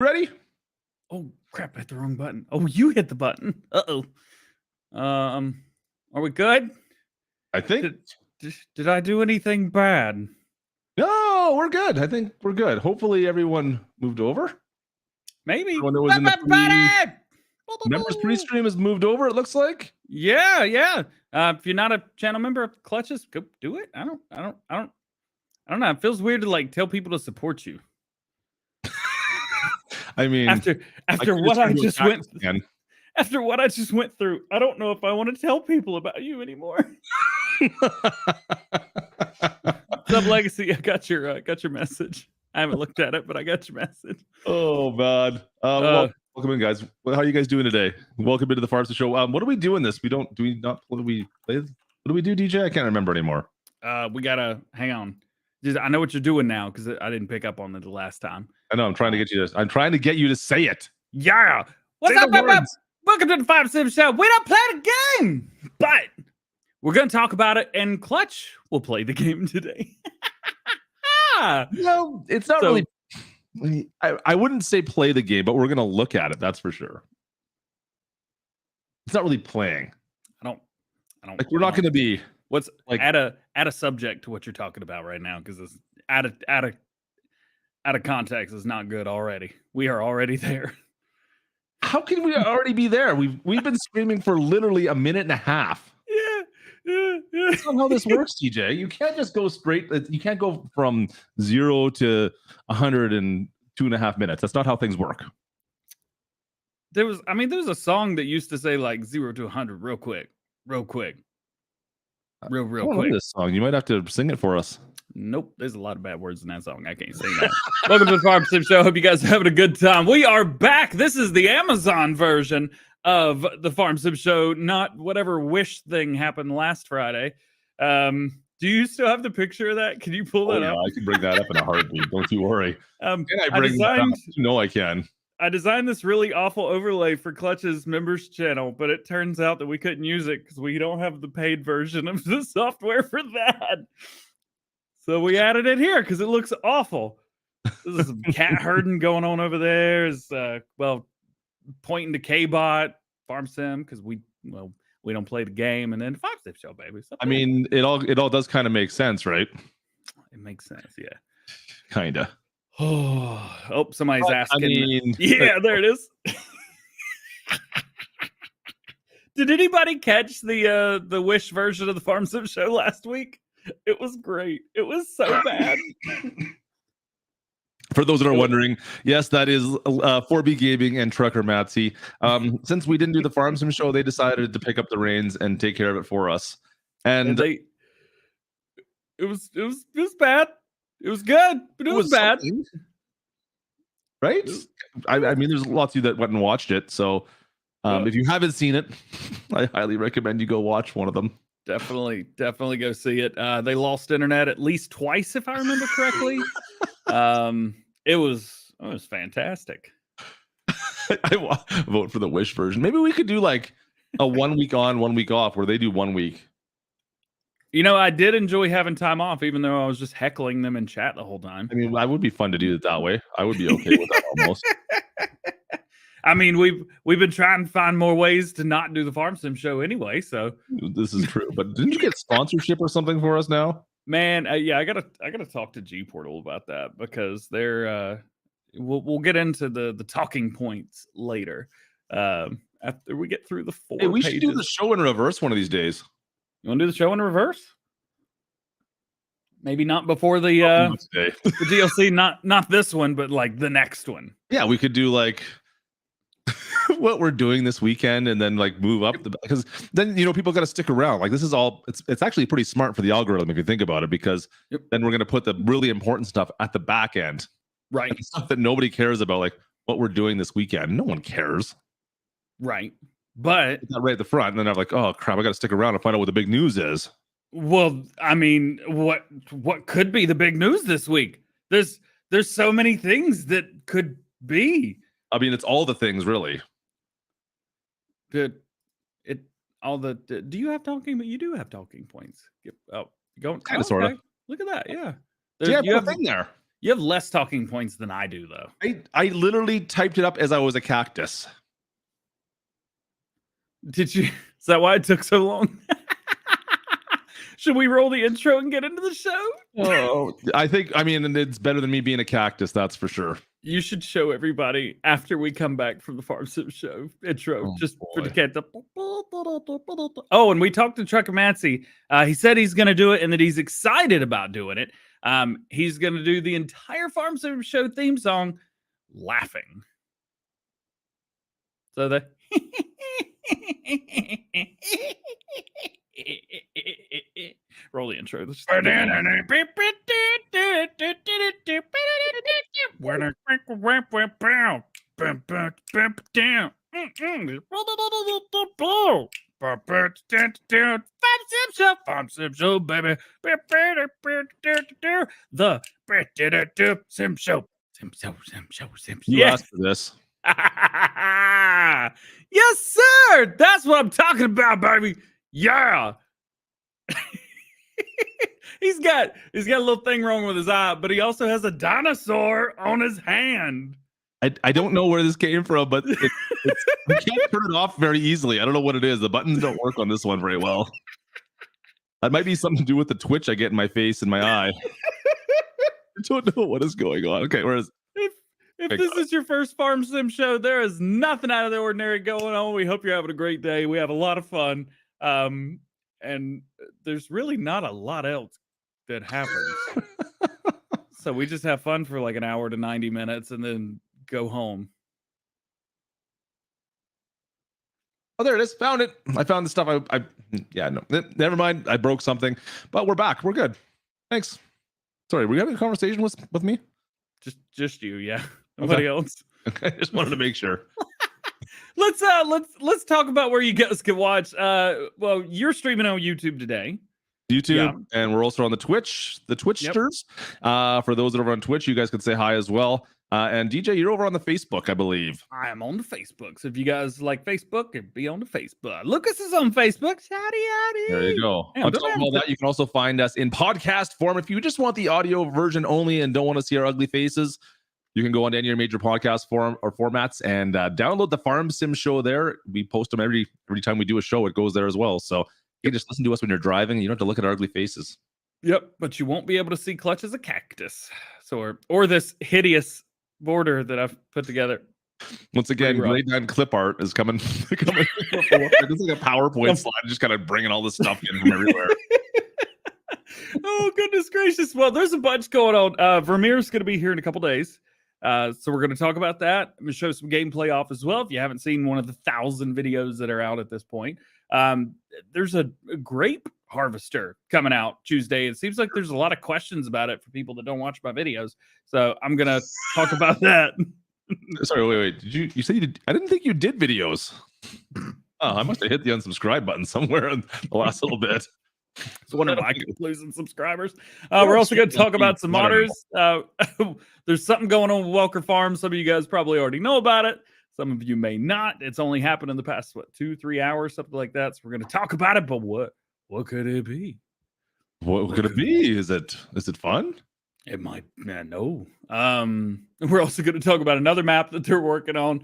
Ready? Oh crap! I hit the wrong button. Oh, you hit the button. Uh-oh. Are we good? I think. Did I do anything bad? No, we're good. I think we're good. Hopefully, everyone moved over. Maybe. Everyone that was in the Everybody! members pre-stream has moved over. It looks like. Yeah. If you're not a channel member of Clutches, go do it. I don't know. It feels weird to like tell people to support you. I mean, after what I just went again. After what I just went through, I don't know if I want to tell people about you anymore. Sub Legacy, I got your message. I haven't looked at it, but I got your message. Oh man. Welcome in, guys. How are you guys doing today? Welcome into the Farms Show. What are we doing this? What do we play? What do we do, DJ? I can't remember anymore. We gotta hang on. I know what you're doing now because I didn't pick up on it the last time. I know. I'm trying to get you to say it. Yeah. What's up, welcome to the Farm Sim Show. We don't play the game, but we're gonna talk about it, and Clutch will play the game today. No, it's not really. I wouldn't say play the game, but we're gonna look at it. That's for sure. It's not really playing. I don't. Like we're not gonna be. What's like add a subject to what you're talking about right now, because it's out of context is not good already. We are already there. How can we already be there? We've been screaming for literally a minute and a half. Yeah. That's not how this works, DJ. You can't just go straight. You can't go from 0 to 100 in 2.5 minutes. That's not how things work. There was a song that used to say like 0 to 100 real quick. Real quick. I don't know this song. You might have to sing it for us. Nope, there's a lot of bad words in that song. I can't sing that. Welcome to the Farm Sim Show. Hope you guys are having a good time. We are back. This is the Amazon version of the Farm Sim Show, not whatever Wish thing happened last Friday. Do you still have the picture of that? Can you pull that up? I can bring that up in a heartbeat. Don't you worry. Can I bring that up? No, I can. I designed this really awful overlay for Clutch's members channel, but it turns out that we couldn't use it because we don't have the paid version of the software for that. So we added it here because it looks awful. There's some cat herding going on over there. Is pointing to K-Bot, Farm Sim, because we don't play the game, and then Farm Sim Show, baby. I mean, it all does kind of make sense, right? It makes sense, yeah. Kinda. Oh, somebody's asking. Yeah, there it is. Did anybody catch the Wish version of the Farm Sim Show last week? It was great. It was so bad. For those that are wondering, yes, that is 4B Gaming and Trucker Matsy. Since we didn't do the Farm Sim Show, they decided to pick up the reins and take care of it for us. And it was bad. It was good, but it was bad. Right? I mean, there's lots of you that went and watched it. So if you haven't seen it, I highly recommend you go watch one of them. Definitely go see it. They lost internet at least twice, if I remember correctly. It was fantastic. I vote for the Wish version. Maybe we could do like a 1 week on, 1 week off, where they do 1 week. You know, I did enjoy having time off, even though I was just heckling them in chat the whole time. I mean, that would be fun to do it that way. I would be okay with that almost. I mean, we've been trying to find more ways to not do the Farm Sim Show anyway. So this is true. But didn't you get sponsorship or something for us now? Man, yeah, I gotta talk to G Portal about that, because they're we'll get into the talking points later after we get through the 4 we pages. Should do the show in reverse one of these days. You want to do the show in reverse? Maybe not before the DLC, not this one, but like the next one. Yeah, we could do like what we're doing this weekend, and then like move up because then people got to stick around. Like this is all it's actually pretty smart for the algorithm if you think about it, because then we're going to put the really important stuff at the back end, right? And stuff that nobody cares about, like what we're doing this weekend. No one cares, right? But it's not right at the front, and then I'm like, oh crap, I got to stick around and find out what the big news is. Well, I mean, what could be the big news this week? There's so many things that could be. I mean, it's all the things, really. Do you have talking? But you do have talking points. Go kind of, sort of. Look at that, yeah. You have a thing there. You have less talking points than I do, though. I literally typed it up as I was a cactus. Did you? Is that why it took so long? Should we roll the intro and get into the show? Oh, I mean, it's better than me being a cactus, that's for sure. You should show everybody after we come back from the Farm Sim Show intro, just for the cat. Oh, and we talked to Truckamancy. He said he's going to do it and that he's excited about doing it. He's going to do the entire Farm Sim Show theme song laughing. So the roll the intro. Farm Sim Show, baby. The Sim Show. Sim Show. You asked for this. Yes, sir. That's what I'm talking about, baby. Yeah. He's got a little thing wrong with his eye, but he also has a dinosaur on his hand. I don't know where this came from, but you can't turn it off very easily. I don't know what it is. The buttons don't work on this one very well. That might be something to do with the twitch I get in my face and my eye. I don't know what is going on. Okay, where is If this is your first Farm Sim Show, there is nothing out of the ordinary going on. We hope you're having a great day. We have a lot of fun. And there's really not a lot else that happens. So we just have fun for like an hour to 90 minutes and then go home. Oh, there it is. Found it. I found the stuff. Never mind. I broke something, but we're back. We're good. Thanks. Sorry, were you having a conversation with me? Just you, yeah. Nobody else. Okay, I just wanted to make sure. Let's talk about where you guys can watch. Well, you're streaming on YouTube today. YouTube, and we're also on the Twitch, the Twitchsters. Yep. For those that are on Twitch, you guys could say hi as well. And DJ, you're over on the Facebook, I believe. I am on the Facebook. So if you guys like Facebook, be on the Facebook. Lucas is on Facebook. Howdy. There you go. On top of all that, you can also find us in podcast form. If you just want the audio version only and don't want to see our ugly faces, you can go on to any of your major podcast formats and download the Farm Sim Show there. We post them every time we do a show. It goes there as well. So you can just listen to us when you're driving. You don't have to look at our ugly faces. Yep, but you won't be able to see Klutch as a cactus. So or this hideous border that I've put together. Once again, grade 9 clip art is coming. It's like a PowerPoint slide, just kind of bringing all this stuff in from everywhere. Oh, goodness gracious. Well, there's a bunch going on. Vermeer's going to be here in a couple days. So we're going to talk about that. I'm going to show some gameplay off as well. If you haven't seen one of the 1,000 videos that are out at this point, there's a grape harvester coming out Tuesday. It seems like there's a lot of questions about it for people that don't watch my videos. So I'm going to talk about that. Sorry, wait. Did you say you did? I didn't think you did videos. Oh, I must have hit the unsubscribe button somewhere in the last little bit. It's one of my losing subscribers. We're also going to talk about some modders. There's something going on with Welker Farm. Some of you guys probably already know about it. Some of you may not. It's only happened in the past 2-3 hours, something like that. So we're going to talk about it. But what could it be? What could it be? Is it fun? It might. No. We're also going to talk about another map that they're working on.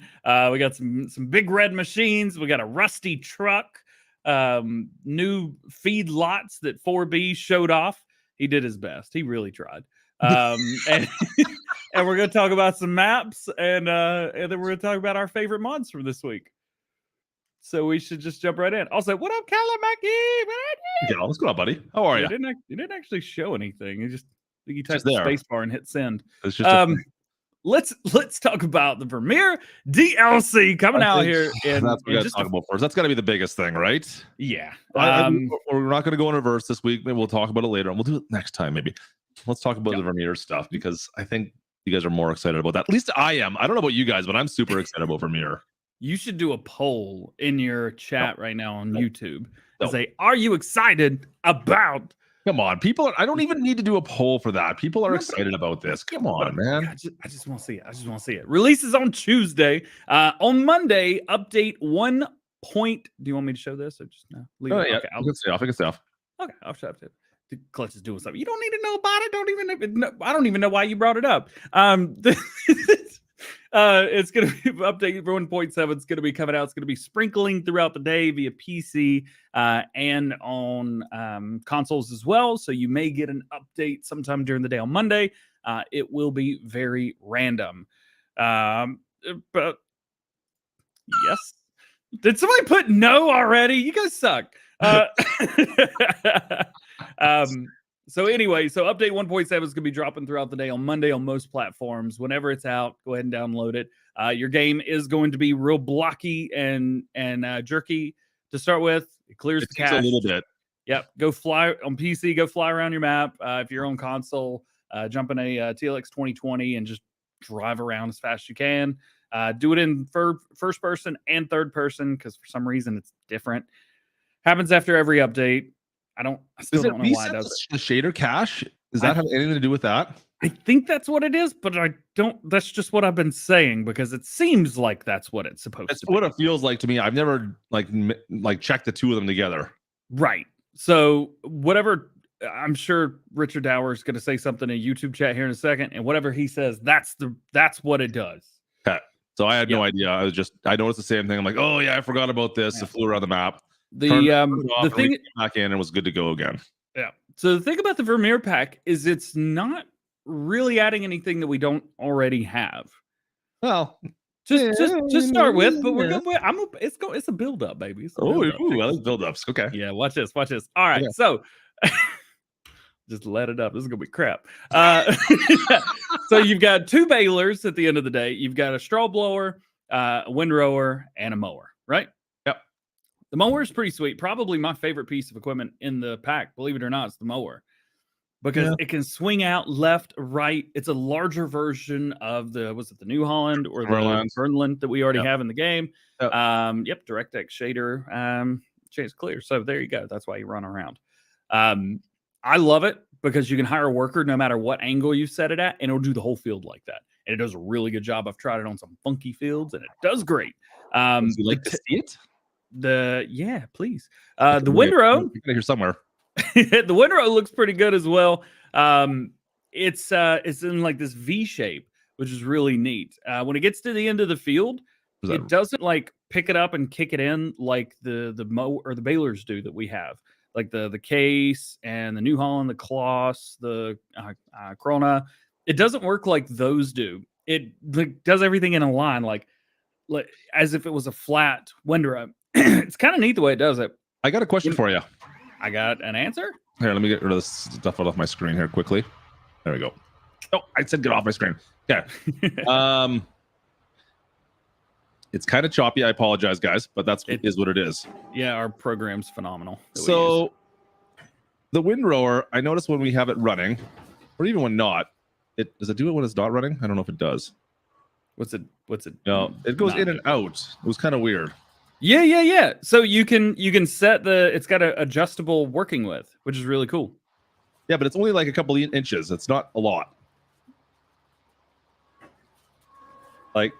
We got some big red machines. We got a rusty truck. New feed lots that 4B showed off. He did his best. He really tried. And we're going to talk about some maps, and then we're going to talk about our favorite mods from this week. So we should just jump right in. Also, what up, Kalamaki? Yeah, what's going on, buddy? How are you? You didn't actually show anything. You typed the space bar and hit send. It's just let's talk about the Vermeer DLC coming out here. That's what we got to talk about first. That's got to be the biggest thing, right? Yeah. We're not going to go in reverse this week. Maybe we'll talk about it later, and we'll do it next time. Maybe let's talk about the Vermeer stuff because I think you guys are more excited about that. At least I am. I don't know about you guys, but I'm super excited about Vermeer. You should do a poll in your chat right now on YouTube and say, "Are you excited about?" Come on, people. I don't even need to do a poll for that. People are excited about this. Come on, man. I just want to see it. I just want to see it. Releases on Tuesday. On Monday, update 1. Do you want me to show this or just no? Leave it? Yeah, okay, I can stay off. Okay, I'll show it. Klutch is doing something. You don't need to know about it. I don't even know why you brought it up. It's going to be update 1.7. It's going to be coming out. It's going to be sprinkling throughout the day via PC and on consoles as well. So you may get an update sometime during the day on Monday. It will be very random. But yes. Did somebody put no already? You guys suck. So anyway, so update 1.7 is going to be dropping throughout the day on Monday on most platforms. Whenever it's out, go ahead and download it. Your game is going to be real blocky and jerky to start with. It clears the cache a little bit. Yep. Go fly on PC. Go fly around your map. If you're on console, jump in a TLX 2020 and just drive around as fast as you can. Do it in first person and third person because for some reason it's different. Happens after every update. I still don't know why it does. The shader cache? Does that have anything to do with that? I think that's what it is, but I don't. That's just what I've been saying because it seems like that's what it's supposed to be. That's what it feels like to me. I've never like checked the two of them together. Right. So whatever. I'm sure Richard Dower is going to say something in YouTube chat here in a second, and whatever he says, that's what it does. Okay. So I had no idea. I noticed the same thing. I'm like, oh yeah, I forgot about this. It flew around the map. The thing back in and was good to go again. Yeah. So the thing about the Vermeer pack is it's not really adding anything that we don't already have. Well, just start with, but we're going. It's a build up, baby. I like build ups. Okay. Yeah. Watch this. All right. Okay. So. Just let it up. This is gonna be crap. So you've got two balers at the end of the day. You've got a straw blower, a windrower, and a mower, right? Yep. The mower is pretty sweet. Probably my favorite piece of equipment in the pack. Believe it or not, it's the mower because it can swing out left, right. It's a larger version of the New Holland or the Burnland that we already have in the game. Yep. DirectX shader. Change clear. So there you go. That's why you run around. I love it because you can hire a worker no matter what angle you set it at, and it'll do the whole field like that. And it does a really good job. I've tried it on some funky fields, and it does great. Would you like to see it? Yeah, please. The Windrow here somewhere. The Windrow looks pretty good as well. It's in like this V shape, which is really neat. When it gets to the end of the field, it doesn't like pick it up and kick it in like the mow or the balers do that we have. Like the case and the New Holland, the Kloss, the Krona. It doesn't work like those do. It does everything in a line, like as if it was a flat Windrow. It's kind of neat the way it does it. I got a question for you. I got an answer. Here, let me get rid of this stuff off my screen here quickly. There we go. Oh, I said get off my screen. Okay. It's kind of choppy. I apologize, guys, but it is what it is. Yeah, our program's phenomenal. So the Windrower, I noticed when we have it running, or even when not, does it do it when it's not running? I don't know if it does. What's it? No, it goes in and out. It was kind of weird. Yeah. So you can set it's got an adjustable working width, which is really cool. Yeah, but it's only like a couple of inches. It's not a lot. Like,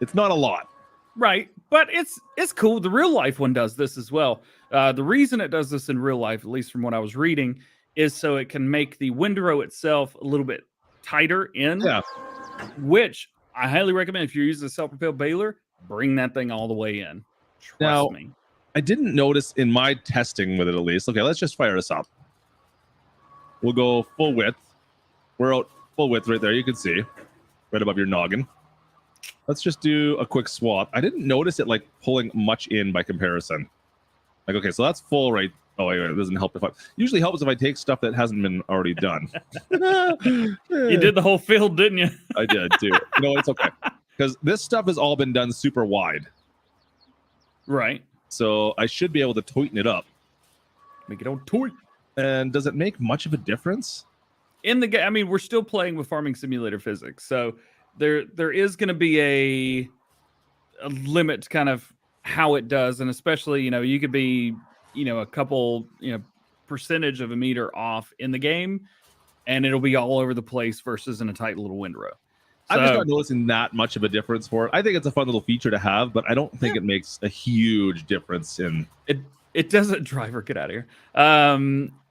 it's not a lot. Right, but it's cool. The real life one does this as well. The reason it does this in real life, at least from what I was reading, is so it can make the windrow itself a little bit tighter in. Yeah. Which I highly recommend if you're using a self-propelled baler, bring that thing all the way in. Trust me. I didn't notice in my testing with it at least. Okay, let's just fire this up. We'll go full width. We're out full width right there. You can see right above your noggin. Let's just do a quick swap. I didn't notice it like pulling much in by comparison. Like, okay, so that's full right. Oh, wait, it doesn't help if usually helps if I take stuff that hasn't been already done. You did the whole field, didn't you? I did too. No, it's okay. Because this stuff has all been done super wide. Right. So I should be able to tighten it up. Make it on toy. And does it make much of a difference? In the game, I mean, we're still playing with farming simulator physics. So there is going to be a limit to kind of how it does. And especially, you could be, a couple, percentage of a meter off in the game, and it'll be all over the place versus in a tight little windrow. So, I'm just not noticing that much of a difference for it. I think it's a fun little feature to have, but I don't think it makes a huge difference in It doesn't. Driver, get out of here.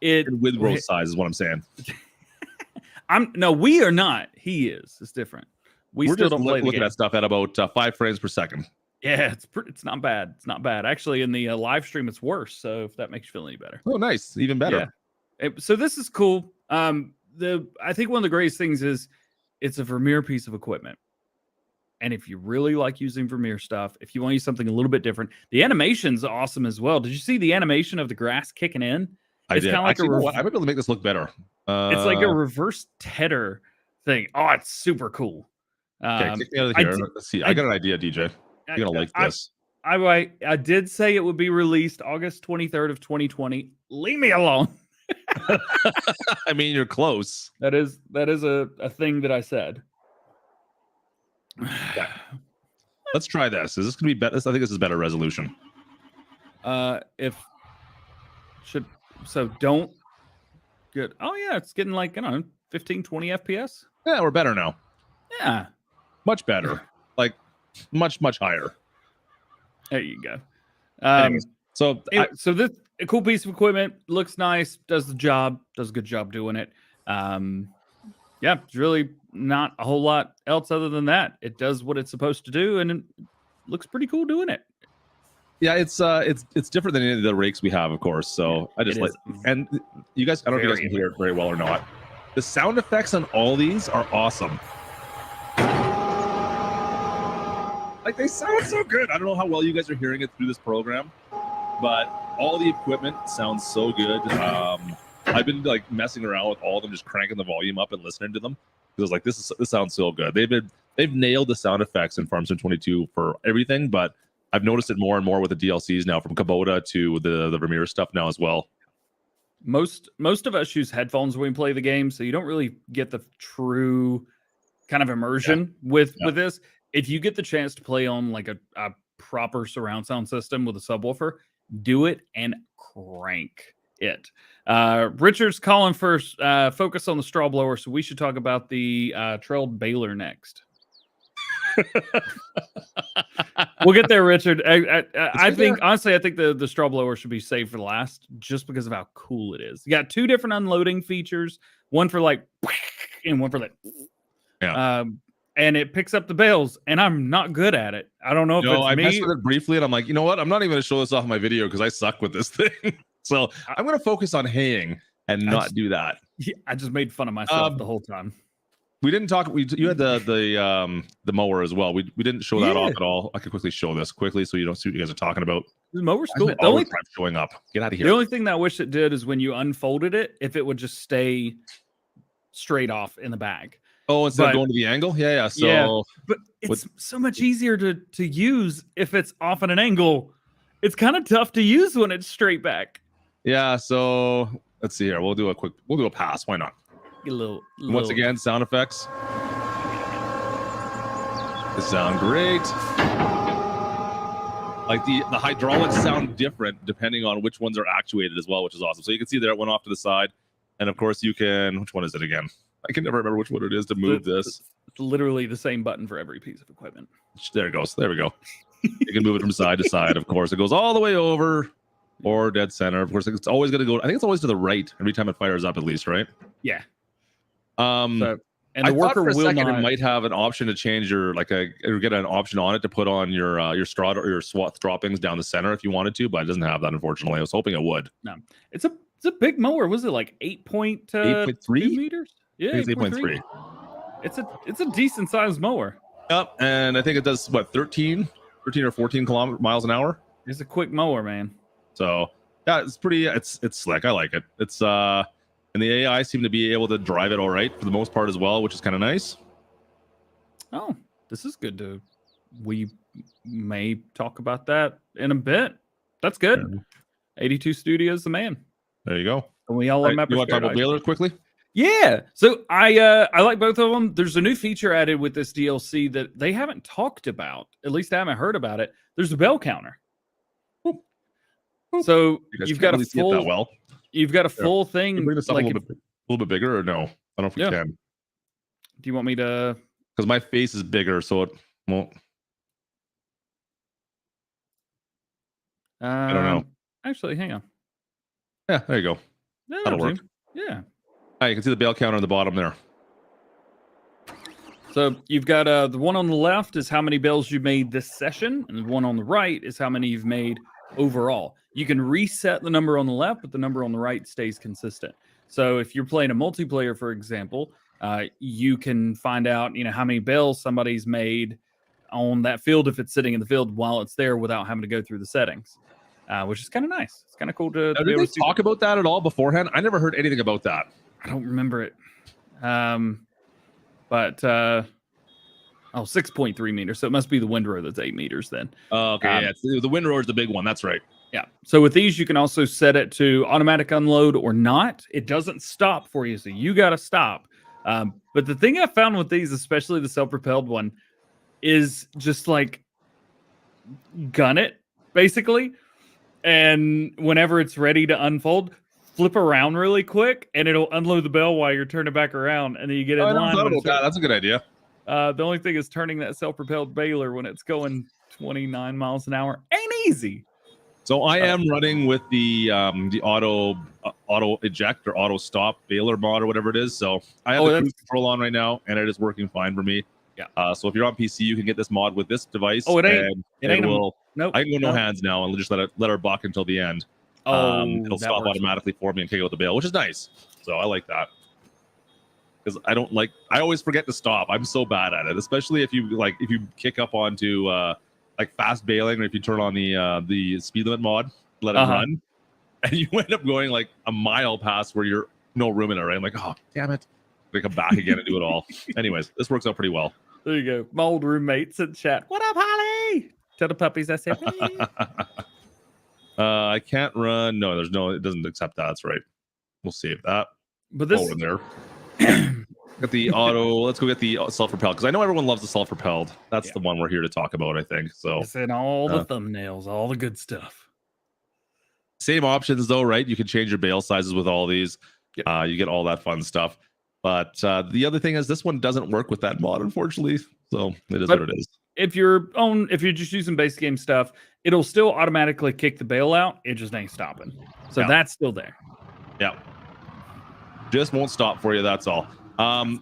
It And Windrower size is what I'm saying. No, we are not. He is. It's different. We're still just don't play the looking game. at stuff at about 5 frames per second. Yeah, it's not bad. It's not bad. Actually, in the live stream, it's worse. So if that makes you feel any better. Oh, nice. Even better. Yeah. So this is cool. I think one of the greatest things is it's a Vermeer piece of equipment. And if you really like using Vermeer stuff, if you want to use something a little bit different, the animation's awesome as well. Did you see the animation of the grass kicking in? I did. Like actually, I might be able to make this look better. It's like a reverse tedder thing. Oh, it's super cool. Okay, take me out of here. Let's see. I got an idea, DJ. You're gonna like this. I did say it would be released August 23rd of 2020. Leave me alone. I mean, you're close. That is a thing that I said. Yeah. Let's try this. Is this gonna be better? I think this is better resolution. Don't get. Oh yeah, it's getting like, I don't know, 15, 20 FPS. Yeah, we're better now. Yeah, much better. Like much higher. There you go. So this a cool piece of equipment, looks nice, does the job, does a good job doing it. Yeah, it's really not a whole lot else other than that. It does what it's supposed to do, and it looks pretty cool doing it. Yeah, it's different than any of the rakes we have, of course. So I just and you guys, I don't know if you guys can hear it very well or not. The sound effects on all these are awesome. Like, they sound so good. I don't know how well you guys are hearing it through this program, but all the equipment sounds so good. I've been like messing around with all of them, just cranking the volume up and listening to them because like this sounds so good. They've nailed the sound effects in Farm Sim 22 for everything, but I've noticed it more and more with the DLCs now, from Kubota to the Vermeer stuff now as well. Most of us use headphones when we play the game, so you don't really get the true kind of immersion with this. If you get the chance to play on like a proper surround sound system with a subwoofer, do it and crank it. Richard's calling for focus on the straw blower, so we should talk about the trailed Baler next. We'll get there, Richard. I think honestly, I think the straw blower should be saved for last, just because of how cool it is. You got two different unloading features, one for like and one for like and it picks up the bales, and I'm not good at it. I don't know if it's I me. messed with it briefly, and I'm like, you know what? I'm not even going to show this off my video because I suck with this thing. So I'm going to focus on haying and not do that. Yeah, I just made fun of myself the whole time. We didn't talk. You had the mower as well. We didn't show that off at all. I could quickly show this quickly so you don't see what you guys are talking about. The mower's cool. The only showing up. Get out of here. The only thing that I wish it did is when you unfolded it, if it would just stay straight off in the bag. Oh, instead of going to the angle? Yeah. So but it's so much easier to use if it's off at an angle. It's kind of tough to use when it's straight back. Yeah, so let's see here. We'll do a pass. Why not? A little. Once again, sound effects. They sound great. Like the hydraulics sound different depending on which ones are actuated as well, which is awesome. So you can see there it went off to the side. And of course you can, which one is it again? I can never remember which one it is to move this. It's literally the same button for every piece of equipment. There it goes. There we go. You can move it from side to side. Of course, it goes all the way over or dead center. Of course, it's always going to go. I think it's always to the right every time it fires up, at least, right? Yeah. And the worker for a will second not. It might have an option to change or get an option on it to put on your straw or your swath droppings down the center if you wanted to, but it doesn't have that, unfortunately. I was hoping it would. No, it's a big mower. Was it like 8.3 meters? Yeah, it's 8.3. It's a decent sized mower. Yep, and I think it does what 13 or 14 miles an hour. It's a quick mower, man. So yeah, it's pretty. It's slick. I like it. It's and the AI seem to be able to drive it all right for the most part as well, which is kind of nice. Oh, this is good. We may talk about that in a bit. That's good. Yeah. 82 Studios, the man. There you go. And we all love you want to talk about Baler quickly? Yeah. So I like both of them. There's a new feature added with this DLC that they haven't talked about. At least I haven't heard about it. There's a bell counter. So you've got a full. That well. You've got a full thing. Can you bring this up a little bit bigger, or no? I don't know if we can. Do you want me to? Because my face is bigger, so it won't. I don't know. Actually, hang on. Yeah, there you go. Yeah, That'll work. Yeah. You can see the bale counter on the bottom there. So you've got the one on the left is how many bales you made this session, and the one on the right is how many you've made overall. You can reset the number on the left, but the number on the right stays consistent. So if you're playing a multiplayer, for example, you can find out, how many bales somebody's made on that field if it's sitting in the field while it's there without having to go through the settings, which is kind of nice. It's kind of cool to Now, be did able they to talk about that at all beforehand? I never heard anything about that. I don't remember it. But 6.3 meters. So it must be the Windrower that's 8 meters then. Okay, yeah, the Windrower is the big one. That's right. Yeah. So with these, you can also set it to automatic unload or not. It doesn't stop for you, so you got to stop. But the thing I found with these, especially the self-propelled one, is just like gun it, basically. And whenever it's ready to unfold, flip around really quick, and it'll unload the bale while you're turning back around, and then you get in I line. never thought about that. That's a good idea. The only thing is turning that self-propelled baler when it's going 29 miles an hour ain't easy. So I am running with the auto eject or auto stop baler mod or whatever it is. So I have the cruise control on right now, and it is working fine for me. Yeah. So if you're on PC, you can get this mod with this device. Oh, it ain't. Nope. I can go no hands now and just let her buck until the end. It'll stop automatically for me and take out the bale, which is nice. So I like that. Because I always forget to stop. I'm so bad at it, especially if you kick up onto fast bailing, or if you turn on the speed limit mod, let it run, and you end up going like a mile past where you're no room in it, right? I'm like, oh damn it, I come back again and do it all. Anyways, this works out pretty well. There you go. My old roommates in chat. What up, Holly? Tell the puppies I said. I can't run. No, it doesn't accept that. That's right. We'll save that. But this in there. Get the auto. Let's go get the self-propelled, because I know everyone loves the self-propelled. That's the one we're here to talk about, I think. So it's in all the thumbnails, all the good stuff. Same options though, right? You can change your bale sizes with all these. Yep. You get all that fun stuff. But the other thing is, this one doesn't work with that mod, unfortunately. So it is what it is. If you're just using base game stuff, it'll still automatically kick the bale out. It just ain't stopping. So that's still there. Yeah. Just won't stop for you. That's all. And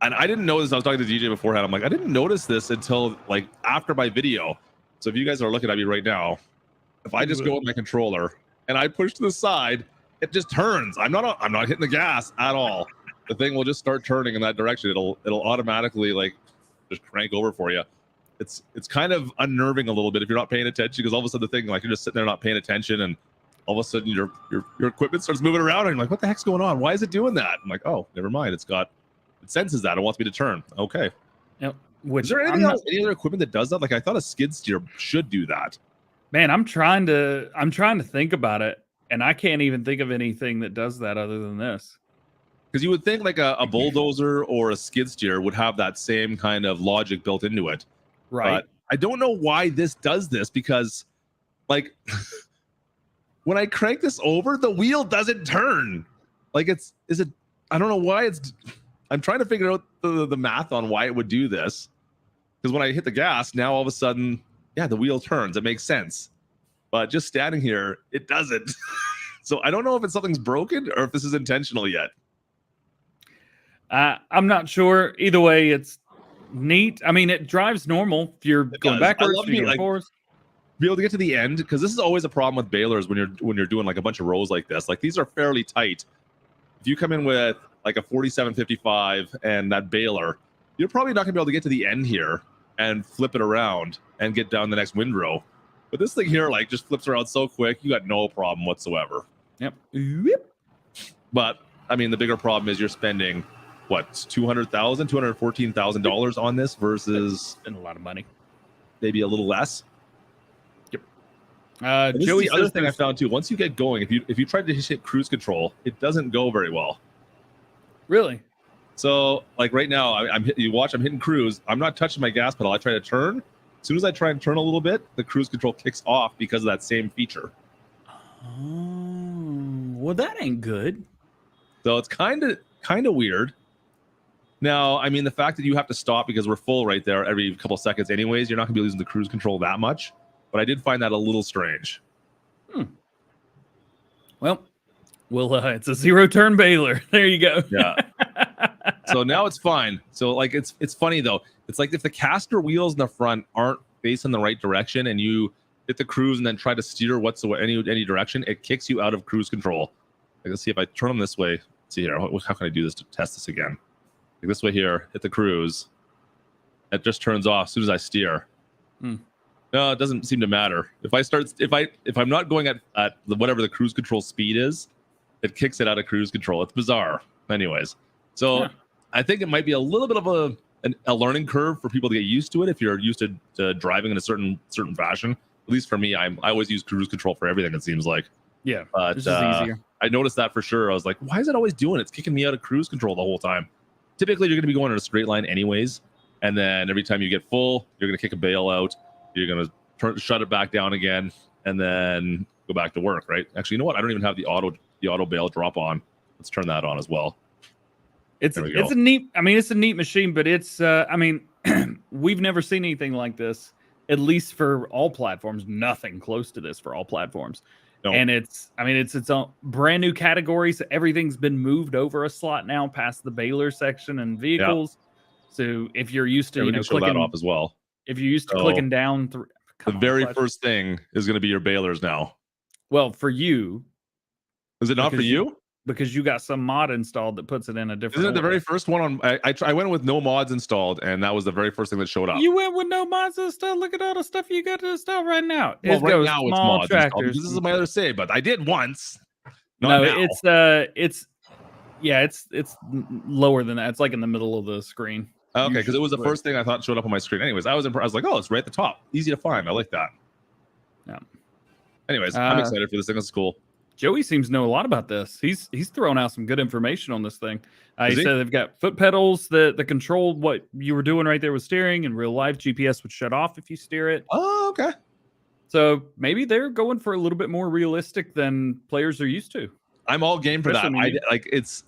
I didn't know this. I was talking to DJ beforehand. I'm like, I didn't notice this until like after my video. So if you guys are looking at me right now, if I just go with my controller and I push to the side, it just turns. I'm not hitting the gas at all. The thing will just start turning in that direction. It'll automatically like just crank over for you. It's kind of unnerving a little bit if you're not paying attention, because all of a sudden the thing, like, you're just sitting there not paying attention, and all of a sudden your equipment starts moving around, and you're like, what the heck's going on? Why is it doing that? I'm like, oh, never mind. It senses that. It wants me to turn. Okay. Yep. Is there any other equipment that does that? Like, I thought a skid steer should do that. Man, I'm trying to think about it, and I can't even think of anything that does that other than this. Because you would think like a bulldozer or a skid steer would have that same kind of logic built into it. Right. But I don't know why this does this, because like when I crank this over, the wheel doesn't turn. Like I don't know why I'm trying to figure out the math on why it would do this. Because when I hit the gas, now all of a sudden, the wheel turns. It makes sense. But just standing here, it doesn't. So I don't know if something's broken or if this is intentional yet. I'm not sure. Either way, it's neat. I mean, it drives normal if you're going backwards, if you're going forwards. Be able to get to the end, because this is always a problem with balers when you're doing like a bunch of rows like this. Like, these are fairly tight. If you come in with like a 4755 and that baler, you're probably not gonna be able to get to the end here and flip it around and get down the next windrow. But this thing here, like, just flips around so quick, you got no problem whatsoever. Yep. But I mean, the bigger problem is you're spending what, $214,000 on this versus a lot of money, maybe a little less. Yep. This is the other thing I found too. Once you get going, if you try to hit cruise control, it doesn't go very well. Really? So like right now, I'm hitting cruise. I'm not touching my gas pedal. I try to turn. As soon as I try and turn a little bit, the cruise control kicks off because of that same feature. Oh, well, that ain't good. So it's kind of weird. Now, I mean, the fact that you have to stop because we're full right there every couple seconds anyways, you're not going to be losing the cruise control that much. But I did find that a little strange. Well, it's a 0-turn Baler. There you go. Yeah. So now it's fine. So like it's funny though. It's like if the caster wheels in the front aren't facing the right direction and you hit the cruise and then try to steer any direction, it kicks you out of cruise control. Like, let's see if I turn them this way. Let's see here. How can I do this to test this again? Like this way here, hit the cruise. It just turns off as soon as I steer. No, it doesn't seem to matter. If I'm not going at whatever the cruise control speed is, it kicks it out of cruise control. It's bizarre. Anyways, so I think it might be a little bit of a learning curve for people to get used to it if you're used to driving in a certain fashion. At least for me, I always use cruise control for everything. It seems like. Yeah, but this is easier. I noticed that for sure. I was like, why is it always doing it? It's kicking me out of cruise control the whole time. Typically, you're going to be going in a straight line anyways, and then every time you get full, you're going to kick a bale out. You're going to shut it back down again, and then go back to work. Right? Actually, you know what? I don't even have the auto bale drop on. Let's turn that on as well. It's a neat. I mean, it's a neat machine, but it's. I mean, we've never seen anything like this. At least for all platforms, nothing close to this for all platforms. No. And it's its own brand new categories. Everything's been moved over a slot now past the Baler section and vehicles. Yeah. So if you're used to, clicking that off as well. If you're used to clicking down through, the very first thing is going to be your Balers now. Well, for you, is it not for you? Because you got some mod installed that puts it in a different. Isn't it the very first one on? I went with no mods installed, and that was the very first thing that showed up. You went with no mods installed. Look at all the stuff you got to install right now. Well, right now it's mods installed. This is my other save, but I did once. It's lower than that. It's like in the middle of the screen. Okay, because it was the first thing I thought showed up on my screen. Anyways, I was like, oh, it's right at the top, easy to find. I like that. Yeah. Anyways, I'm excited for this thing. This is cool. Joey seems to know a lot about this. He's thrown out some good information on this thing. He said they've got foot pedals that control what you were doing right there with steering. In real life, GPS would shut off if you steer it. Oh, okay. So maybe they're going for a little bit more realistic than players are used to. I'm all game for that.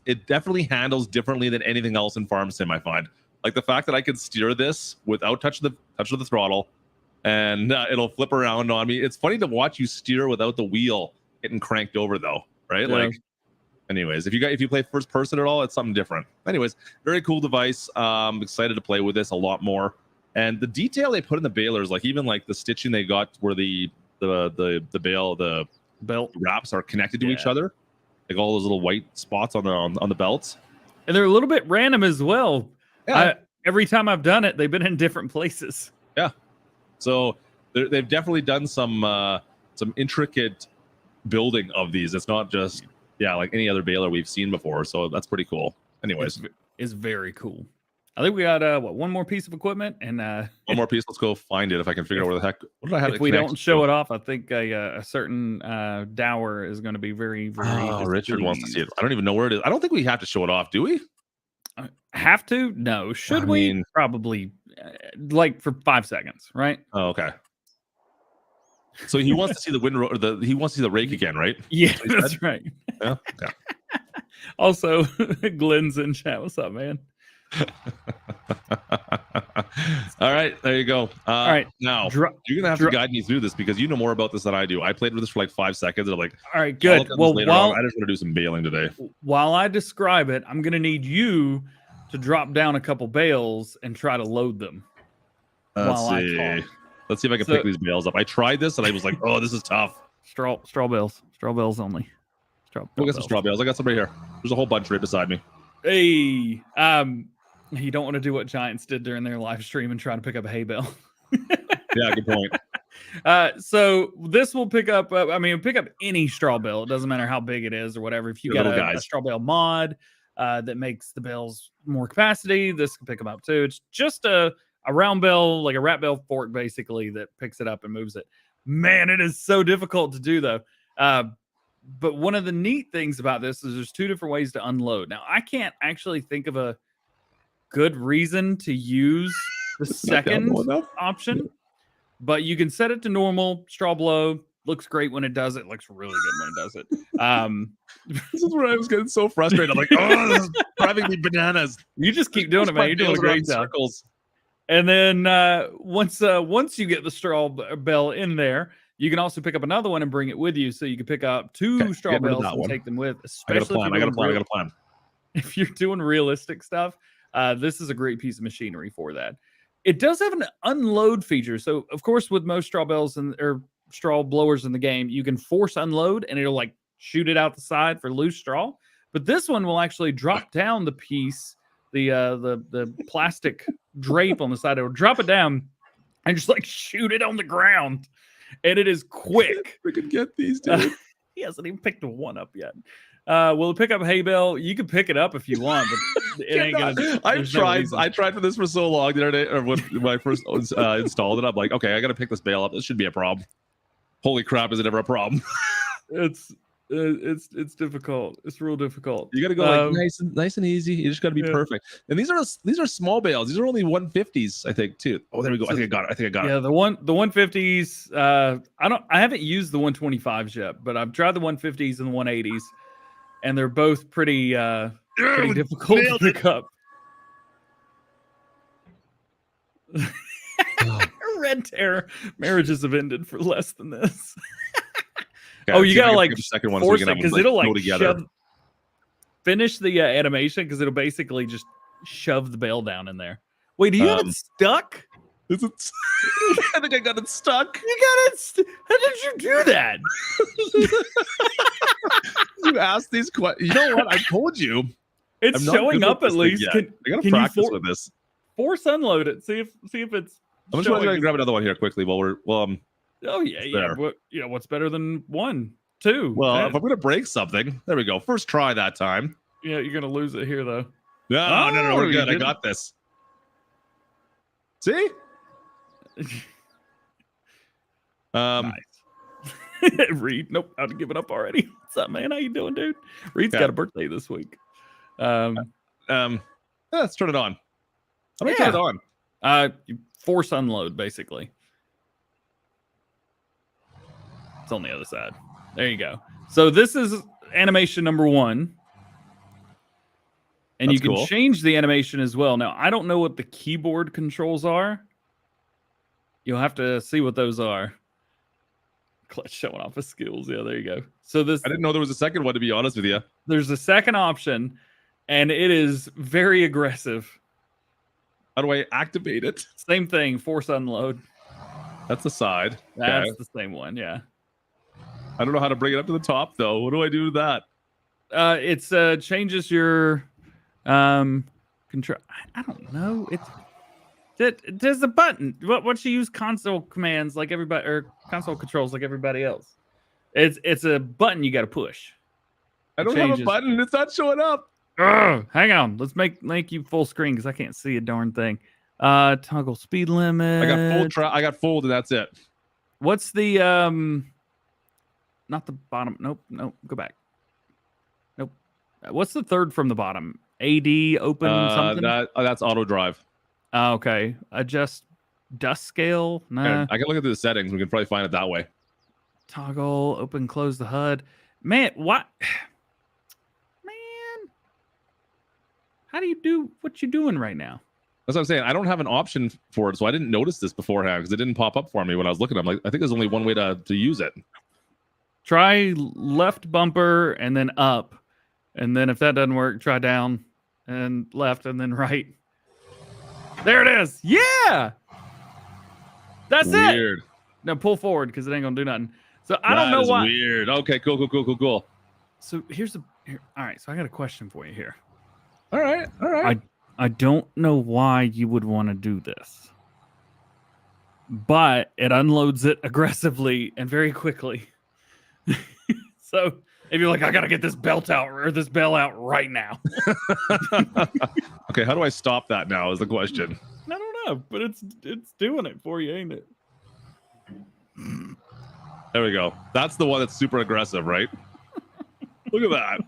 It definitely handles differently than anything else in Farm Sim, I find. Like the fact that I could steer this without touch of the throttle, and it'll flip around on me. It's funny to watch you steer without the wheel getting cranked over though, right? Yeah. Like, anyways, if you play first person at all, it's something different. Anyways, very cool device. Excited to play with this a lot more. And the detail they put in the balers, like even like the stitching they got where the belt wraps are connected to each other, like all those little white spots on the belts. And they're a little bit random as well. Yeah. Every time I've done it, they've been in different places. Yeah. So they've definitely done some intricate building of these. It's not just like any other baler we've seen before. So that's pretty cool. Anyways, it's very cool. I think we got one more piece of equipment and one more piece. Let's go find it if I can figure out where the heck. What did I have? If we don't show it off, I think a certain dower is going to be very, very. Oh, Richard wants to see it. I don't even know where it is. I don't think we have to show it off, do we? Have to? No. Should we? Probably like for 5 seconds, right? Oh, okay. So he wants to see the windrower, he wants to see the rake again, right? Yeah, that's right. Yeah. Okay. Also, Glenn's in chat. What's up, man? All right, there you go. All right, now you're gonna have to guide me through this because you know more about this than I do. I played with this for like 5 seconds. And I'm like, all right, good. Well, I just want to do some baling today. While I describe it, I'm gonna need you to drop down a couple bales and try to load them. Let's see. Let's see if I can pick these bales up. I tried this and I was like, oh, this is tough. Straw bales only. We'll get some straw bales. I got some right here. There's a whole bunch right beside me. Hey, you don't want to do what Giants did during their live stream and try to pick up a hay bale. Yeah, good point. So this will pick up. Pick up any straw bale. It doesn't matter how big it is or whatever. If you got a straw bale mod that makes the bales more capacity, this can pick them up too. It's just a round bale, like a rat bale fork, basically, that picks it up and moves it. Man, it is so difficult to do though. But one of the neat things about this is there's 2 different ways to unload. Now, I can't actually think of a good reason to use the second option, but you can set it to normal. Straw blow looks great when it does it. Looks really good when it does it. This is where I was getting so frustrated. I'm like, oh, this is driving me bananas. You just keep doing it, man. You're doing a great job. Circles. And then once you get the straw bale in there, You can also pick up another one and bring it with you, so you can pick up 2 straw bales and take them with. I got a plan. If you're doing realistic stuff, this is a great piece of machinery for that. It does have an unload feature. So, of course, with most straw bales or straw blowers in the game, you can force unload and it'll like shoot it out the side for loose straw. But this one will actually drop down the piece, the plastic drape on the side. It'll drop it down and just like shoot it on the ground. And it is quick. We could get these, dude. He hasn't even picked one up yet. Will it pick up hay bale? You can pick it up if you want, but it ain't gonna. I tried for this for so long the other day, or when I first installed it. I'm like, okay, I got to pick this bale up. This should be a problem. Holy crap! Is it ever a problem? It's difficult. It's real difficult. You got to go like nice and easy. You just got to be perfect. And these are small bales. These are only 150s, I think, too. Oh, there we go. I think I got it. Yeah, the 150s. I haven't used the 125s yet, but I've tried the 150s and the 180s, and they're both pretty difficult to pick up. Red Terror marriages have ended for less than this. Yeah, you gotta like the second one force it because it'll like together. Finish the animation because it'll basically just shove the bale down in there. Wait, do you have it stuck? Is it? I think I got it stuck. You got it. How did you do that? You asked these questions. You know what? I told you. It's showing up at least. I gotta practice with this. Force unload it. See if it's. I'm just going to grab another one here quickly while we're Oh yeah. But, what's better than 1, 2? Well, if I'm gonna break something, there we go. First try that time. Yeah, you're gonna lose it here though. No, we're good. I got this. See? Nice. Reed, nope, I've given up already. What's up, man? How you doing, dude? Reed's got a birthday this week. Let's turn it on. How do I turn it on? You force unload basically. It's on the other side. There you go. So this is animation number 1. And you can change the animation as well. Now, I don't know what the keyboard controls are. You'll have to see what those are. Klutch showing off his skills. Yeah, there you go. So this, I didn't know there was a second one, to be honest with you. There's a second option, and it is very aggressive. How do I activate it? Same thing, force unload. That's the side. That's the same one, yeah. I don't know how to bring it up to the top, though. What do I do with that? It's changes your control. I don't know. There's a button. What you use console commands like everybody, or console controls like everybody else. It's a button you got to push. I don't have a button. It's not showing up. Hang on. Let's make you full screen because I can't see a darn thing. Toggle speed limit. I got full, and that's it. What's the not the bottom? Nope. Go back. Nope. What's the third from the bottom? AD open something. That's auto drive. Okay. Adjust dust scale. Nah. I can look into the settings. We can probably find it that way. Toggle open close the HUD. Man, what? Man, how do you do what you're doing right now? That's what I'm saying. I don't have an option for it, so I didn't notice this beforehand because it didn't pop up for me when I was looking. I'm like, I think there's only one way to use it. Try left bumper and then up. And then if that doesn't work, try down and left and then right. There it is. Yeah. That's weird. It. Now pull forward because it ain't going to do nothing. So I don't know why. Weird. Okay, cool. So all right. So I got a question for you here. All right. I don't know why you would want to do this, but it unloads it aggressively and very quickly. So if you're like, I got to get this belt out or this bell out right now. Okay, how do I stop that now is the question. I don't know, but it's doing it for you, ain't it? There we go. That's the one that's super aggressive, right? Look at that.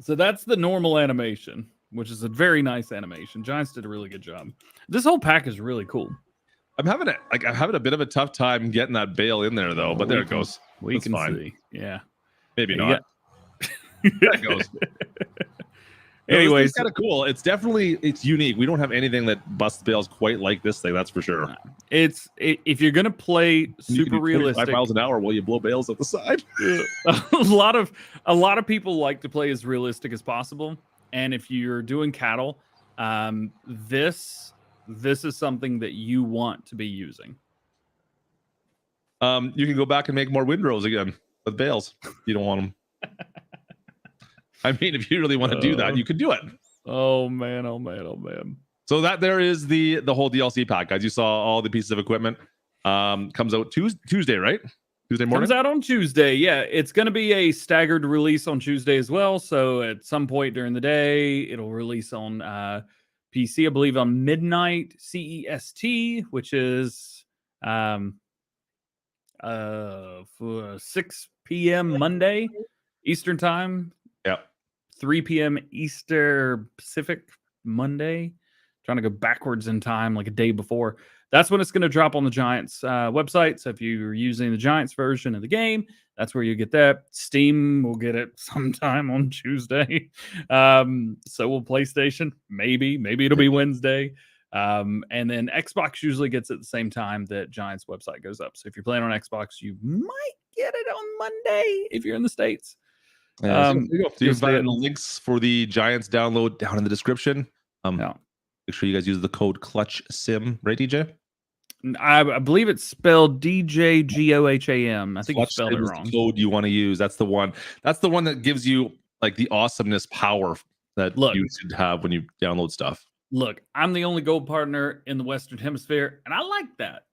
So that's the normal animation, which is a very nice animation. Giants did a really good job. This whole pack is really cool. I'm having a bit of a tough time getting that bale in there though, but there it goes. We can see. Yeah. Maybe not. There it goes. Anyways, kind of cool. It's unique. We don't have anything that busts bales quite like this thing. That's for sure. If you're gonna play super realistic, 5 miles an hour while you blow bales at the side. a lot of people like to play as realistic as possible. And if you're doing cattle, this is something that you want to be using. You can go back and make more windrows again with bales. You don't want them. I mean, if you really want to do that, you could do it. Oh man, oh man, oh man. So that there is the whole DLC pack, guys. You saw all the pieces of equipment. Comes out Tuesday, right? Tuesday morning. Comes out on Tuesday. Yeah, it's going to be a staggered release on Tuesday as well. So at some point during the day, it'll release on PC, I believe, on midnight CEST, which is 6 p.m. Monday Eastern time. Yep. 3 p.m. Eastern Pacific Monday. Trying to go backwards in time like a day before. That's when it's going to drop on the Giants website. So if you're using the Giants version of the game, that's where you get that. Steam will get it sometime on Tuesday. So will PlayStation. Maybe it'll be Wednesday. And then Xbox usually gets it at the same time that Giants website goes up. So if you're playing on Xbox, you might get it on Monday if you're in the States. So you can find the links for the Giants download down in the description. Make sure you guys use the code KLUTCHSIM, right, DJ? I believe it's spelled DjGoHam. I think you spelled it wrong. The code you want to use. That's the one. That's the one that gives you like the awesomeness power that you should have when you download stuff. Look, I'm the only gold partner in the Western Hemisphere, and I like that.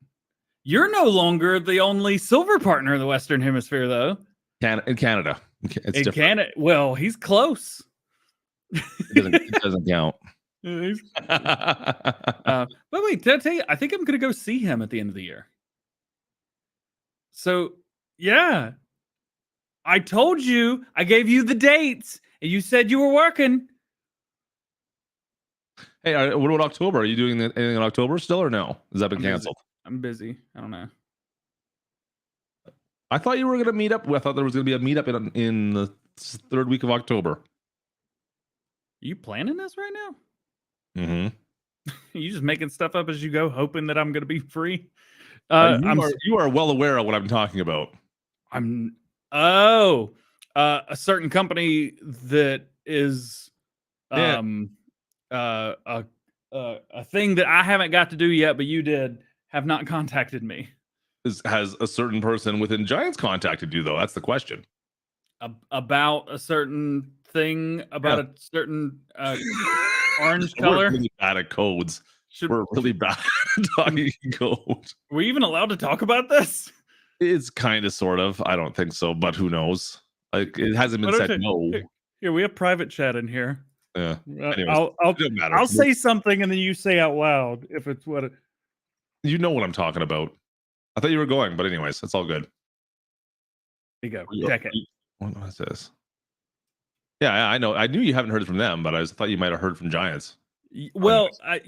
You're no longer the only silver partner in the Western Hemisphere, though. In Canada. It's in Canada. Well, he's close. It doesn't count. But wait, did I tell you? I think I'm going to go see him at the end of the year. So, yeah. I told you. I gave you the dates, and you said you were working. Hey, what about October? Are you doing anything in October still, or no? Has that been canceled? I'm busy. I don't know. I thought you were going to meet up. I thought there was going to be a meetup in the third week of October. Are you planning this right now? Mm-hmm. You just making stuff up as you go, hoping that I'm going to be free. You are well aware of what I'm talking about. A certain company that is a thing that I haven't got to do yet, but you did have not contacted me. Has a certain person within Giants contacted you, though? That's the question. About a certain thing, about a certain orange color. We're really bad at codes. We're really bad at talking code. Were you even allowed to talk about this? It's kind of, sort of. I don't think so, but who knows? Like, it hasn't been said no. Here, we have private chat in here. Yeah. Anyways, I'll say something and then you say out loud if it's what you know what I'm talking about. I thought you were going, but anyways, it's all good. There you go. Check it. What is this? Yeah, I know. I knew you haven't heard from them, but I thought you might have heard from Giants. Well, I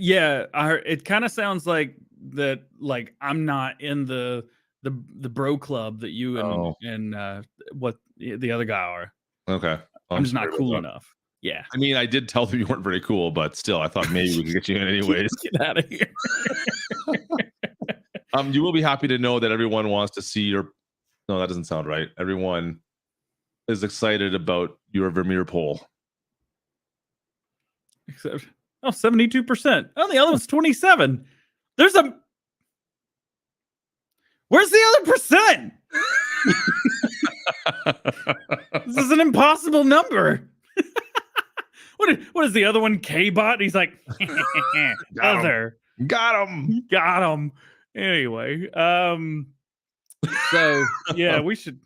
heard, it kind of sounds like that. Like I'm not in the bro club that you and what the other guy are. Okay, I'm just not cool enough. Yeah. I mean, I did tell them you weren't very cool, but still, I thought maybe we could get you in anyways. Get out of here. You will be happy to know that everyone wants to see your. No, that doesn't sound right. Everyone is excited about your Vermeer poll. Except, 72%. Oh, the other one's 27. Where's the other percent? This is an impossible number. What is the other one? K-bot? He's like, other. Got him. Anyway, so yeah, we should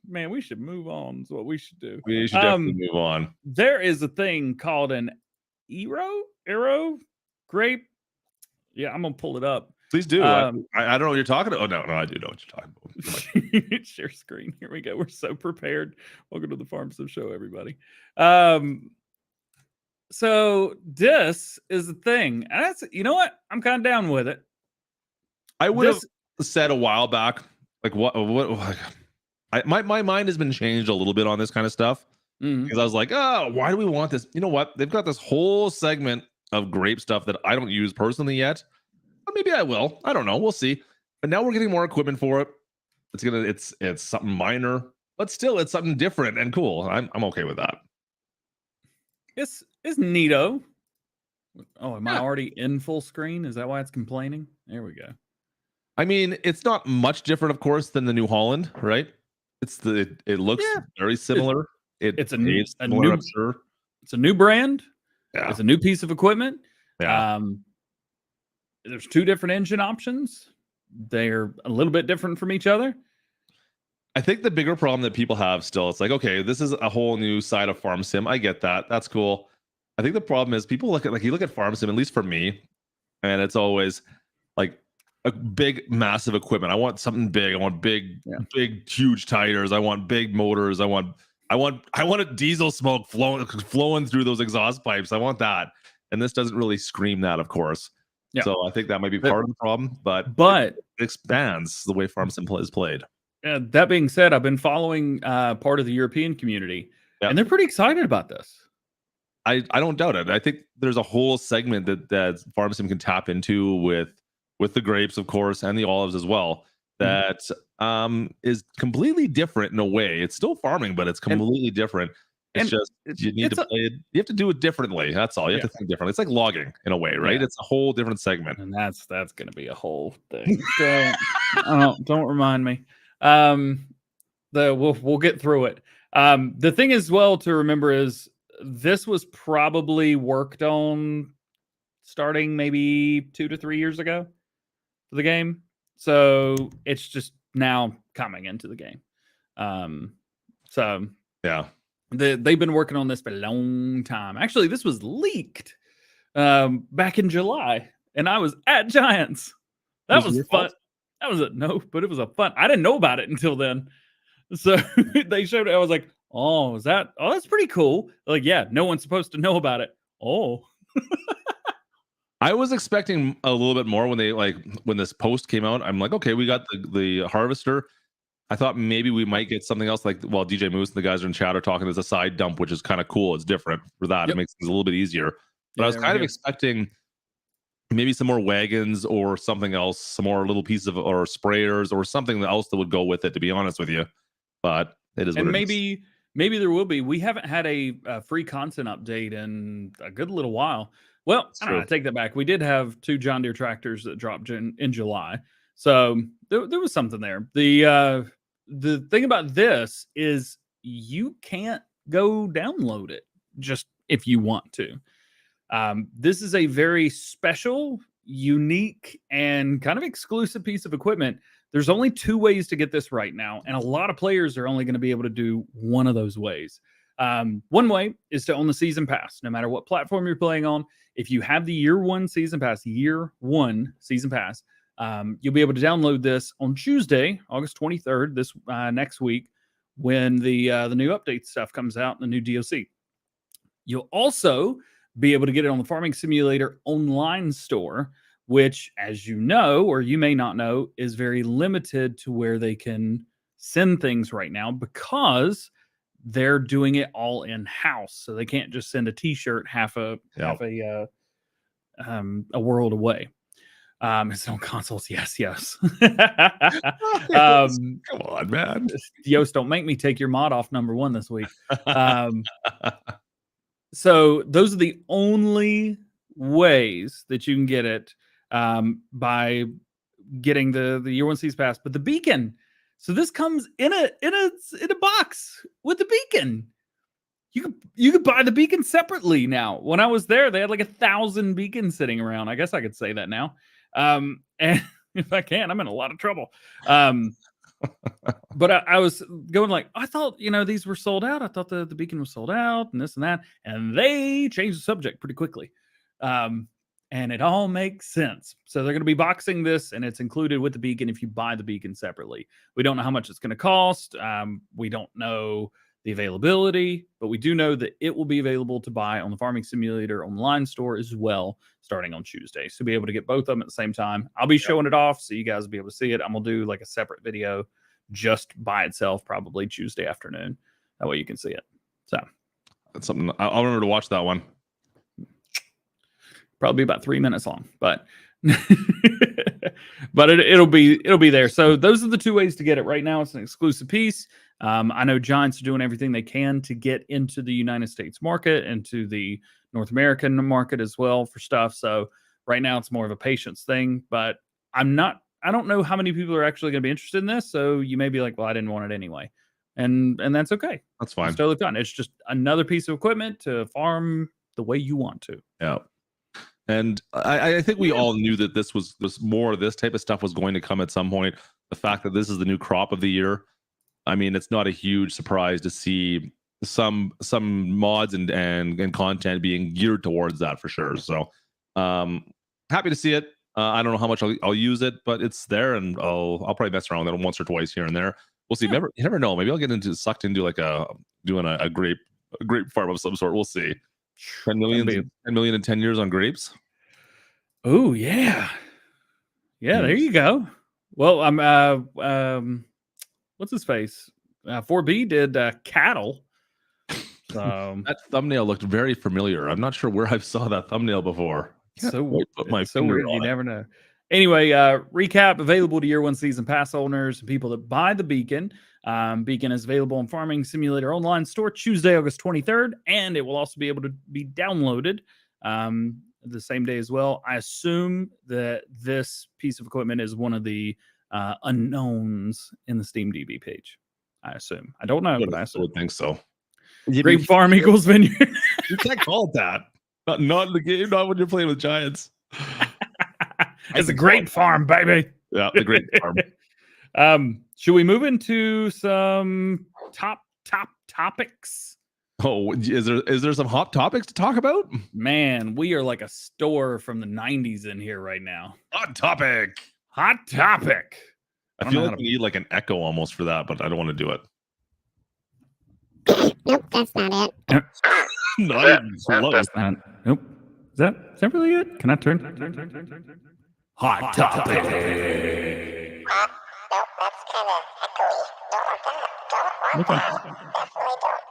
move on. Is what we should do. We should definitely move on. There is a thing called an arrow grape. Yeah, I'm gonna pull it up. Please do. I don't know what you're talking about. Oh, no, I do know what you're talking about. Share screen. Here we go. We're so prepared. Welcome to the Farm Sim Show, everybody. So this is the thing. And that's, you know what? I'm kind of down with it. I would have said a while back, like what my mind has been changed a little bit on this kind of stuff. because I was like, oh, why do we want this? You know what? They've got this whole segment of grape stuff that I don't use personally yet, but maybe I will. I don't know. We'll see. But now we're getting more equipment for it. It's something minor, but still it's something different and cool. I'm okay with that. It's neato. Oh, am I Yeah. already in full screen? Is that why it's complaining? There we go. I mean, it's not much different, of course, than the New Holland, right? It looks very similar. It's a similar, new I'm sure. It's a new brand. Yeah. It's a new piece of equipment. Yeah. There's 2 different engine options. They're a little bit different from each other. I think the bigger problem that people have still, it's like, okay, this is a whole new side of farm sim. I get that. That's cool. I think the problem is people look at, like, you look at farm sim, at least for me, and it's always like a big, massive equipment. I want something big. I want big, huge tires. I want big motors. I want a diesel smoke flowing through those exhaust pipes. I want that. And this doesn't really scream that, of course. Yeah. So I think that might be part of the problem, but it expands the way farm sim is played. That being said, I've been following part of the European community, and they're pretty excited about this. I don't doubt it. I think there's a whole segment that farm sim can tap into with the grapes, of course, and the olives as well. That is completely different in a way. It's still farming, but it's completely different. It's just you need to play it. You have to do it differently. That's all. You have to think differently. It's like logging in a way, right? It's a whole different segment, and that's going to be a whole thing. Don't remind me. We'll get through it. The thing as well to remember is this was probably worked on starting maybe 2 to 3 years ago for the game. So it's just now coming into the game. So yeah, they've been working on this for a long time. Actually, this was leaked back in July, and I was at Giants. That was fun. That was but it was a fun. I didn't know about it until then. So they showed it. I was like, oh, that's pretty cool. Like, yeah, no one's supposed to know about it. Oh. I was expecting a little bit more when this post came out. I'm like, okay, we got the harvester. I thought maybe we might get something else, like, well, DJ Moose and the guys are in chat are talking. There's a side dump, which is kind of cool. It's different for that. It makes things a little bit easier. But I was kind of expecting maybe some more wagons or something else, some more little pieces of or sprayers or something else that would go with it, to be honest with you. But it is what it is. Maybe there will be. We haven't had a free content update in a good little while. Well, I don't know, I take that back. We did have 2 John Deere tractors that dropped in July. So there was something there. The thing about this is you can't go download it just if you want to. This is a very special, unique, and kind of exclusive piece of equipment. There's only 2 ways to get this right now, and a lot of players are only going to be able to do one of those ways. One way is to own the season pass, no matter what platform you're playing on. If you have the year one season pass, you'll be able to download this on Tuesday, August 23rd, this next week, when the new update stuff comes out, the new DLC. You'll also be able to get it on the Farming Simulator online store, which, as you know, or you may not know, is very limited to where they can send things right now because they're doing it all in-house. So they can't just send a t-shirt half a world away. It's on consoles. Yes. Come on, man. Yoast, don't make me take your mod off #1 this week. So those are the only ways that you can get it by getting the year one season pass. But the beacon, so this comes in a box with the beacon. You could buy the beacon separately now. When I was there, they had like 1,000 beacons sitting around. I guess I could say that now. And if I can, I'm in a lot of trouble. But I was going like, I thought, these were sold out. I thought the beacon was sold out and this and that. And they changed the subject pretty quickly. And it all makes sense. So they're going to be boxing this, and it's included with the beacon if you buy the beacon separately. We don't know how much it's going to cost. We don't know the availability, but we do know that it will be available to buy on the Farming Simulator online store as well, starting on Tuesday. So be able to get both of them at the same time. I'll be showing it off so you guys will be able to see it. I'm going to do like a separate video just by itself, probably Tuesday afternoon. That way you can see it. So that's something I'll remember to watch that one. Probably about 3 minutes long, but but it'll be there. So those are the two ways to get it. Right now, it's an exclusive piece. I know Giants are doing everything they can to get into the United States market, into the North American market as well for stuff. So right now, it's more of a patience thing. But I don't know how many people are actually going to be interested in this. So you may be like, well, I didn't want it anyway, and that's okay. That's fine. It's totally fine. It's just another piece of equipment to farm the way you want to. Yeah. And I think we all knew that this was more of this type of stuff was going to come at some point. The fact that this is the new crop of the year, I mean, it's not a huge surprise to see some mods and content being geared towards that for sure. So happy to see it. I don't know how much I'll use it, but it's there, and I'll probably mess around with it once or twice here and there. We'll see. You never know. Maybe I'll get sucked into like doing a grape farm of some sort. We'll see. 10 million in 10 years on grapes. Oh yeah. There you go. Well, I'm what's his face? 4B did cattle. That thumbnail looked very familiar. I'm not sure where I saw that thumbnail before. So weird. You never know. Anyway, recap available to year one season pass owners and people that buy the beacon. Beacon is available on Farming Simulator online store Tuesday, August 23rd, and it will also be able to be downloaded the same day as well. I assume that this piece of equipment is one of the unknowns in the Steam DB page. I assume. I don't know, but I would think so. Grape farm equals vineyard. You can't call it that. Not in the game. Not when you're playing with giants. It's a grape farm, baby. Yeah, the grape farm. Should we move into some top topics? Oh, is there some hot topics to talk about? Man, we are like a store from the 90s in here right now. Hot topic. I feel like we need like an echo almost for that, but I don't want to do it. Nope, that's not it. Not even close. Nope. Is that really it? Can I turn? Hot topic. Nope, that's kind of echoey. Don't want that. Don't want that. Definitely don't.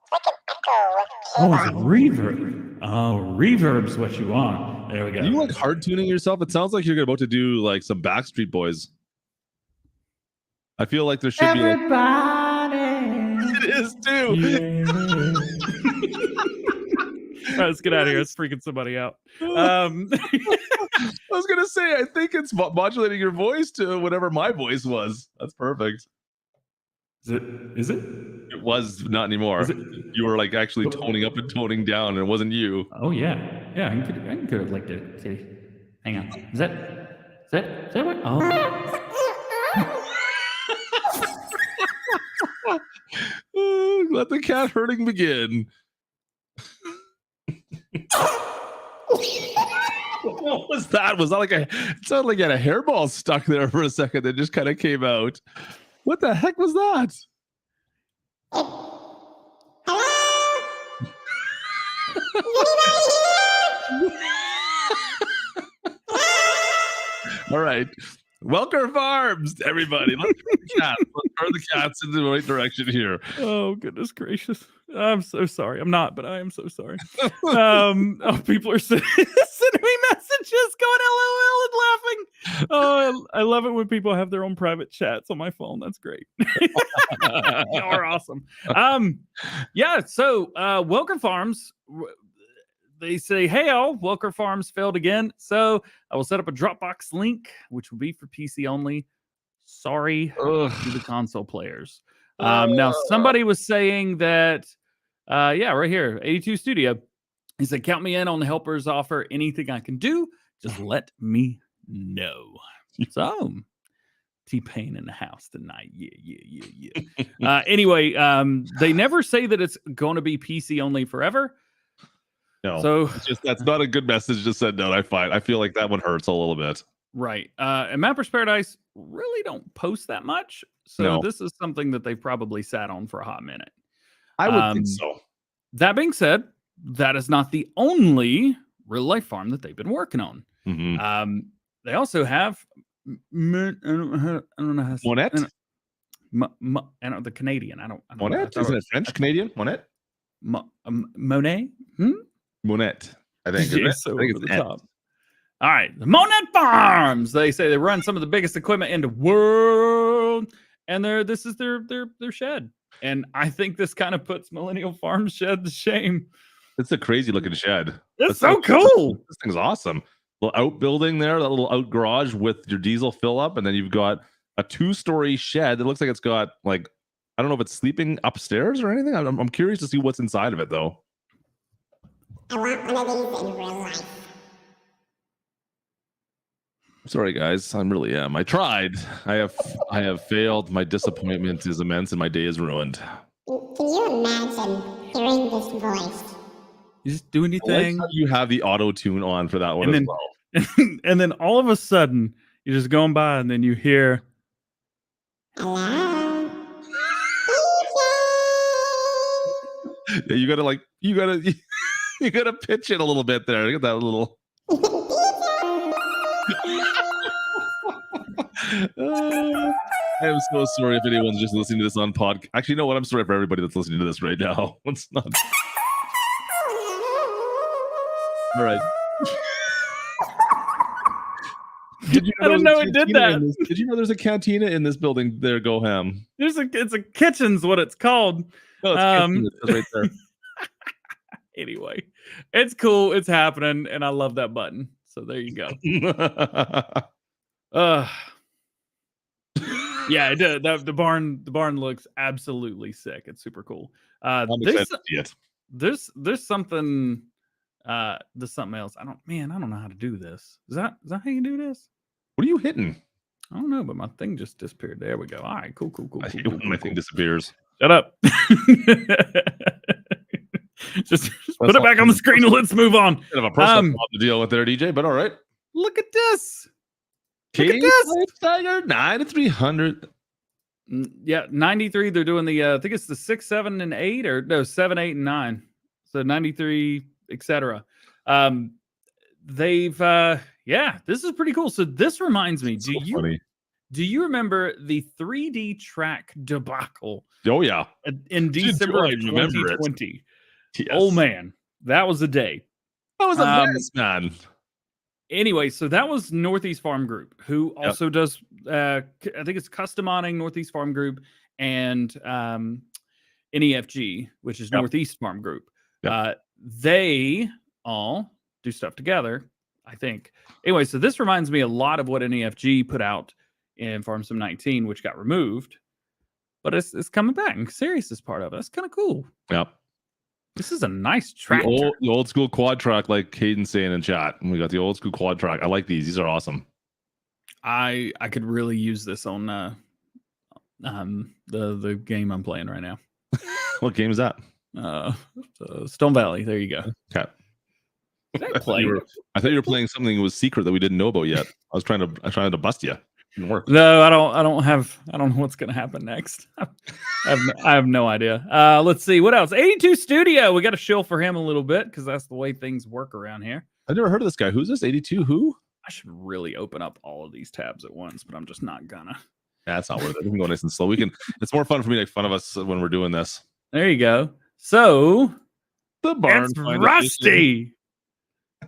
It's like an echo with it's a reverb. Oh, reverb's what you want. There we go. Are you like hard tuning yourself? It sounds like you're about to do like some Backstreet Boys. I feel like there should be it is too. Yeah. All right, let's get out of here. It's freaking somebody out. I was gonna say, I think it's modulating your voice to whatever my voice was. That's perfect. Is it? It was not anymore. You were like actually toning up and toning down, and it wasn't you. Oh yeah. I can go like this. See, hang on. Is that what? Oh. Let the cat herding begin. What was that? Was that like it sounded like you had a hairball stuck there for a second that just kind of came out. What the heck was that? All right. Welker Farms, everybody. Let's turn the cats in the right direction here. Oh, goodness gracious. I'm so sorry. I'm not, but I am so sorry. People are sending me messages going LOL and laughing. Oh, I love it when people have their own private chats on my phone. That's great. Y'all are awesome. Yeah, so Welker Farms, they say, hey, all, Welker Farms failed again. So I will set up a Dropbox link, which will be for PC only. Sorry to the console players. Now, somebody was saying that, right here, 82 Studio. He said, count me in on the helpers offer. Anything I can do, just let me know. So, T-Pain in the house tonight. Yeah. Anyway, they never say that it's going to be PC only forever. No, so it's just that's not a good message to send out. I feel like that one hurts a little bit. Right. And Mappers Paradise really don't post that much. So this is something that they've probably sat on for a hot minute. I would think so. That being said, that is not the only real life farm that they've been working on. Mm-hmm. They also have I don't know how to say Monette? the Canadian. I don't Monette? Isn't it French? Canadian? Monette? Monet? Monette, I think. Yeah, Isn't it? so I think over it's the Ed. top. All right, the Monette Farms. They say they run some of the biggest equipment in the world, and this is their shed. And I think this kind of puts Millennial Farm Shed to shame. It's a crazy looking shed. It's so cool. This thing's awesome. Little outbuilding there, that little out garage with your diesel fill up, and then you've got a 2-story shed that looks like it's got like, I don't know if it's sleeping upstairs or anything. I'm curious to see what's inside of it though. I want one of these in real life. Sorry guys, I really am. I tried. I have failed. My disappointment is immense and my day is ruined. Can you imagine hearing this voice? You just do I like anything, how you have the auto tune on for that one and as then well. and then all of a sudden you're just going by, and then you hear, Hello? Yeah, you gotta pitch it a little bit there. Get that little. I am so sorry if anyone's just listening to this on podcast. Actually, you know what? I'm sorry for everybody that's listening to this right now. It's not. All right. I didn't know it did that. Did you know there's a cantina in this building there, GoHam? it's a kitchen's what it's called. Oh, it's cantina. It's right there. Anyway, it's cool. It's happening, and I love that button. So there you go. Yeah, it did. The barn looks absolutely sick. It's super cool. I'm excited to see it. There's something else. I don't know how to do this. Is that how you do this? What are you hitting? I don't know, but my thing just disappeared. There we go. All right, cool. I hate when my thing disappears. Shut up. just put it back on the screen and let's move on. Kind of a personal problem to deal with there, DJ, but all right. Look at this. Look at this. 9,300. Yeah, 93. They're doing the I think it's the 6, 7, and 8, or no, 7, 8, and 9. So 93, etc. They've this is pretty cool. So this reminds me, do you remember the 3D track debacle? Oh yeah. In December of 2020. Yes. Oh man, that was a day. That was a mess, man. Anyway, so that was Northeast Farm Group, who also does I think it's custom modding, Northeast Farm Group, and NEFG, which is Northeast Farm Group. They all do stuff together, I think. Anyway, so this reminds me a lot of what NEFG put out in Farm Sim 19, which got removed, but it's coming back. And Sirius is part of it. That's kind of cool. Yep. This is a nice track. The old school quad track, like Caden's saying in chat. And we got the old school quad track. I like these. These are awesome. I could really use this on the game I'm playing right now. What game is that? Stone Valley. There you go. Okay. I thought you were playing something that was secret that we didn't know about yet. I was trying to bust you. It didn't work. No, I don't know what's gonna happen next. I have no idea. Let's see what else. 82 Studio. We got to shill for him a little bit because that's the way things work around here. I've never heard of this guy. Who's this? 82 who? I should really open up all of these tabs at once, but I'm just not gonna. That's not worth it. We can go nice and slow. It's more fun for me to make fun of us when we're doing this. There you go. So the barn it's Rusty.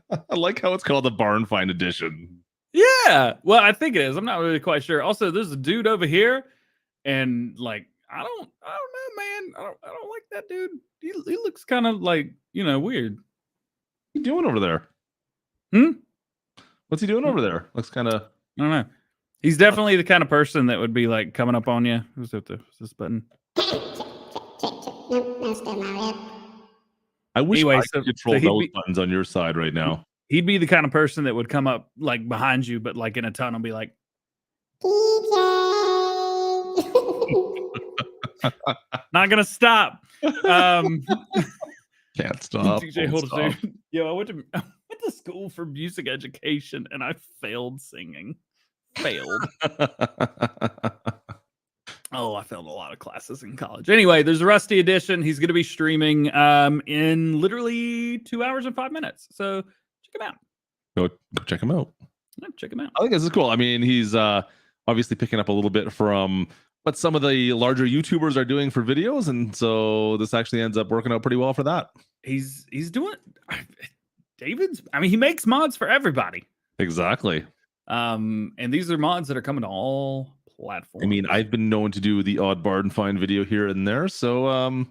I like how it's called the Barn Find Edition. Yeah, well, I think it is. I'm not really quite sure. Also, there's a dude over here, and like, I don't know, man. I don't like that dude. He looks kind of like, weird. What you doing over there? What's he doing over there? Looks kind of. I don't know. He's definitely the kind of person that would be like coming up on you. Who's at this button? I wish I could control those buttons on your side right now. He'd be the kind of person that would come up like behind you, but like in a tunnel, be like, DJ. Not gonna stop. Can't stop. DJ, hold on. Yo, I went to school for music education and I failed singing. Failed. Oh, I failed a lot of classes in college. Anyway, there's a Rusty edition. He's going to be streaming in literally 2 hours and 5 minutes. So check him out. Go check him out. Yeah, check him out. I think this is cool. I mean, he's obviously picking up a little bit from what some of the larger YouTubers are doing for videos, and so this actually ends up working out pretty well for that. He's doing David's. I mean, he makes mods for everybody. Exactly. And these are mods that are coming to all platforms. I mean, I've been known to do the odd barn find video here and there, so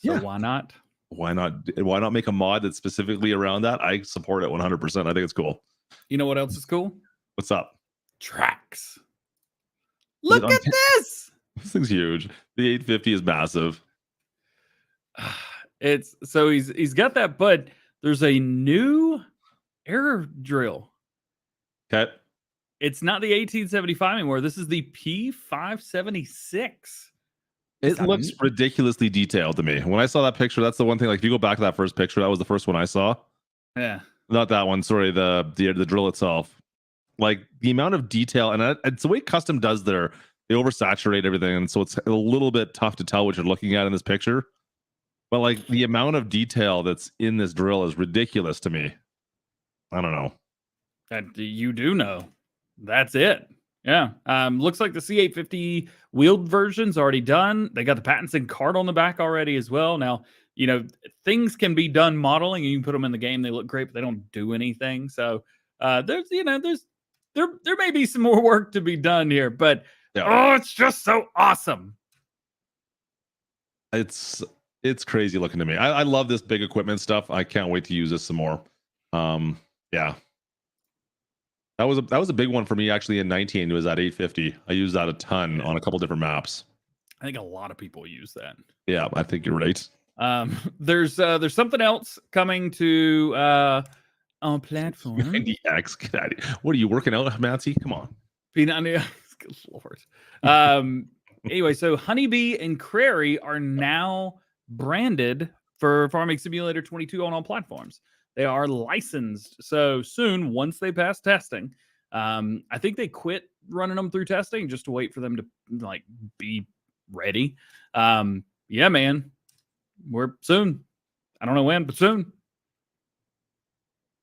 yeah, why not? Why not make a mod that's specifically around that? I support it 100%. I think it's cool. You know what else is cool? What's up? Tracks. Look at this. This thing's huge. The 850 is massive. It's so he's got that, but there's a new air drill. Okay. It's not the 1875 anymore. This is the P576. It looks ridiculously detailed to me. When I saw that picture, that's the one thing. Like, if you go back to that first picture, that was the first one I saw. Yeah. Not that one. Sorry, the drill itself. Like, the amount of detail, and it's the way Custom does they oversaturate everything, and so it's a little bit tough to tell what you're looking at in this picture. But like, the amount of detail that's in this drill is ridiculous to me. I don't know. And you do know. That's it. Yeah. Looks like the C850 wheeled version's already done. They got the patents and card on the back already as well. Now, you know, things can be done modeling, and you can put them in the game. They look great, but they don't do anything. So there may be some more work to be done here, but it's just so awesome. It's crazy looking to me. I love this big equipment stuff. I can't wait to use this some more. Yeah. That was a big one for me actually in 19. It was at 850. I used that a ton on a couple different maps. I think a lot of people use that. Yeah, I think you're right. There's something else coming to on platform. NDX, get out of here. What are you working out, Matsy? Come on. Good Lord. Anyway, so Honeybee and Crary are now branded for Farming Simulator 22 on all platforms. They are licensed. So soon, once they pass testing, I think they quit running them through testing just to wait for them to like be ready. Yeah, man. We're soon. I don't know when, but soon.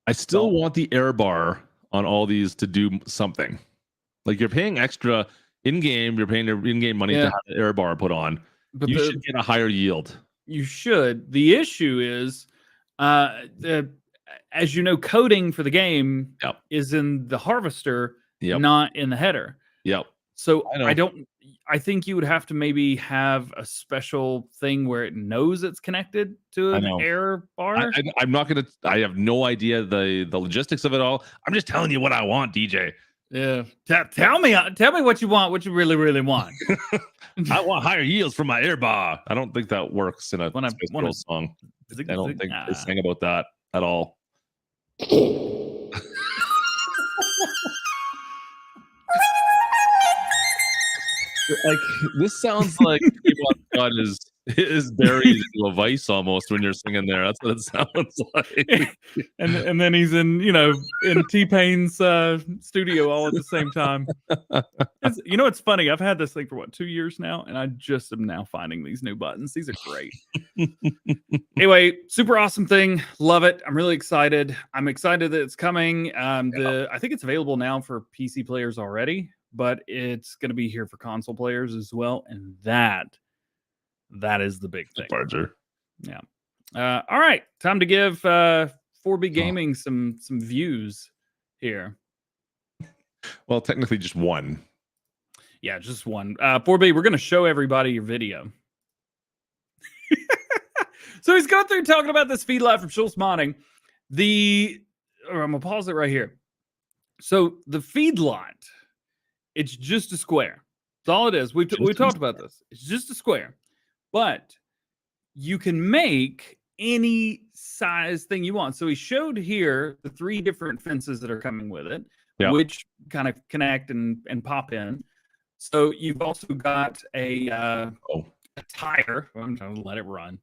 I still want the air bar on all these to do something. Like, you're paying extra in-game, you're paying in-game money to have the air bar put on. But you should get a higher yield. You should. The issue is, as you know, coding for the game is in the harvester, not in the header. Yep. So I think you would have to maybe have a special thing where it knows it's connected to an air bar. I'm not going to, I have no idea the logistics of it all. I'm just telling you what I want, DJ. Yeah. Tell me what you want, what you really, really want. I want higher yields from my air bar. I don't think that works in a Space Girls song. I don't think they sing about that at all. Like, this sounds like God is buried into a vice almost when you're singing there. That's what it sounds like. and then he's in T-Pain's studio all at the same time. It's funny. I've had this thing for 2 years now, and I just am now finding these new buttons. These are great. Anyway, super awesome thing. Love it. I'm really excited. I'm excited that it's coming. I think it's available now for PC players already, but it's going to be here for console players as well, and that is the big thing. Larger. Yeah. All right, time to give 4B Gaming some views here. Well, technically just one. Yeah, just one. 4B, we're going to show everybody your video. So he's going through talking about this feedlot from Schultz Modding. I'm going to pause it right here. So the feedlot, it's just a square. That's all it is. We talked about this. It's just a square. But you can make any size thing you want. So he showed here the 3 different fences that are coming with it, which kind of connect and pop in. So you've also got a tire. I'm trying to let it run.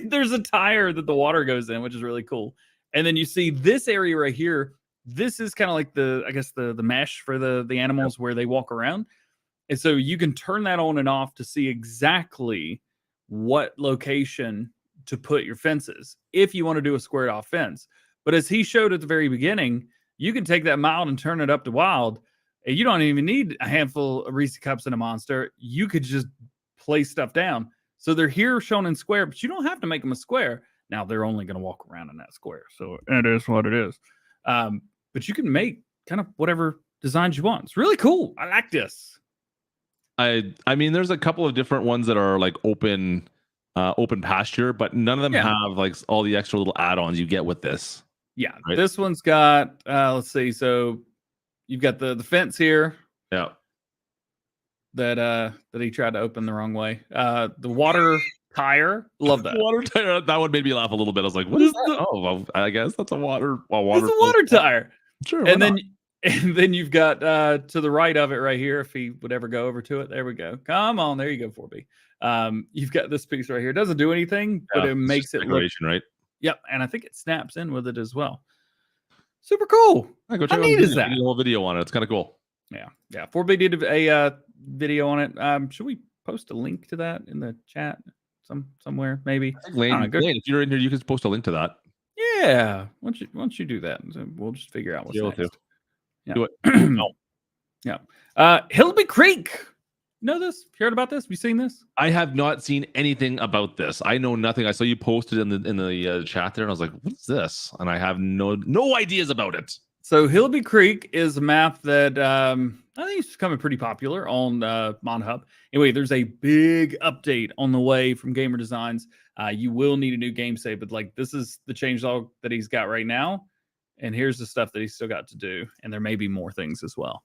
There's a tire that the water goes in, which is really cool. And then you see this area right here. This is kind of like the mesh for the animals where they walk around. And so you can turn that on and off to see exactly what location to put your fences if you want to do a squared off fence. But as he showed at the very beginning, you can take that mild and turn it up to wild. And you don't even need a handful of Reese cups and a monster. You could just place stuff down. So they're here shown in square, but you don't have to make them a square. Now they're only going to walk around in that square. So it is what it is. But you can make kind of whatever designs you want. It's really cool. I like this. I mean, there's a couple of different ones that are like open pasture, but none of them have like all the extra little add-ons you get with this. Yeah, right? This one's got, let's see. So you've got the fence here. Yeah. That he tried to open the wrong way. The water tire. Love that. Water tire. That one made me laugh a little bit. I was like, what is that? Oh, well, I guess that's a water. It's a water tire. Sure. And then you've got to the right of it right here. If he would ever go over to it, there we go. Come on, there you go, 4B. You've got this piece right here. It doesn't do anything, but it makes it look right. Yep, and I think it snaps in with it as well. Super cool. Go check How neat is that? A whole video on it. It's kind of cool. Yeah. 4B did a video on it. Should we post a link to that in the chat somewhere? Maybe. I think Lane, if you're in here, you can post a link to that. Yeah. Once you do that, we'll just figure out what's next. Yeah. Do it. No. Yeah. Hillby Creek. You know this? Heard about this? Have you seen this? I have not seen anything about this. I know nothing. I saw you posted in the chat there, and I was like, "What's this?" And I have no ideas about it. So Hillby Creek is a map that I think it's becoming pretty popular on ModHub. Anyway, there's a big update on the way from Gamer Designs. You will need a new game save, but like this is the changelog that he's got right now, and here's the stuff that he's still got to do, and there may be more things as well.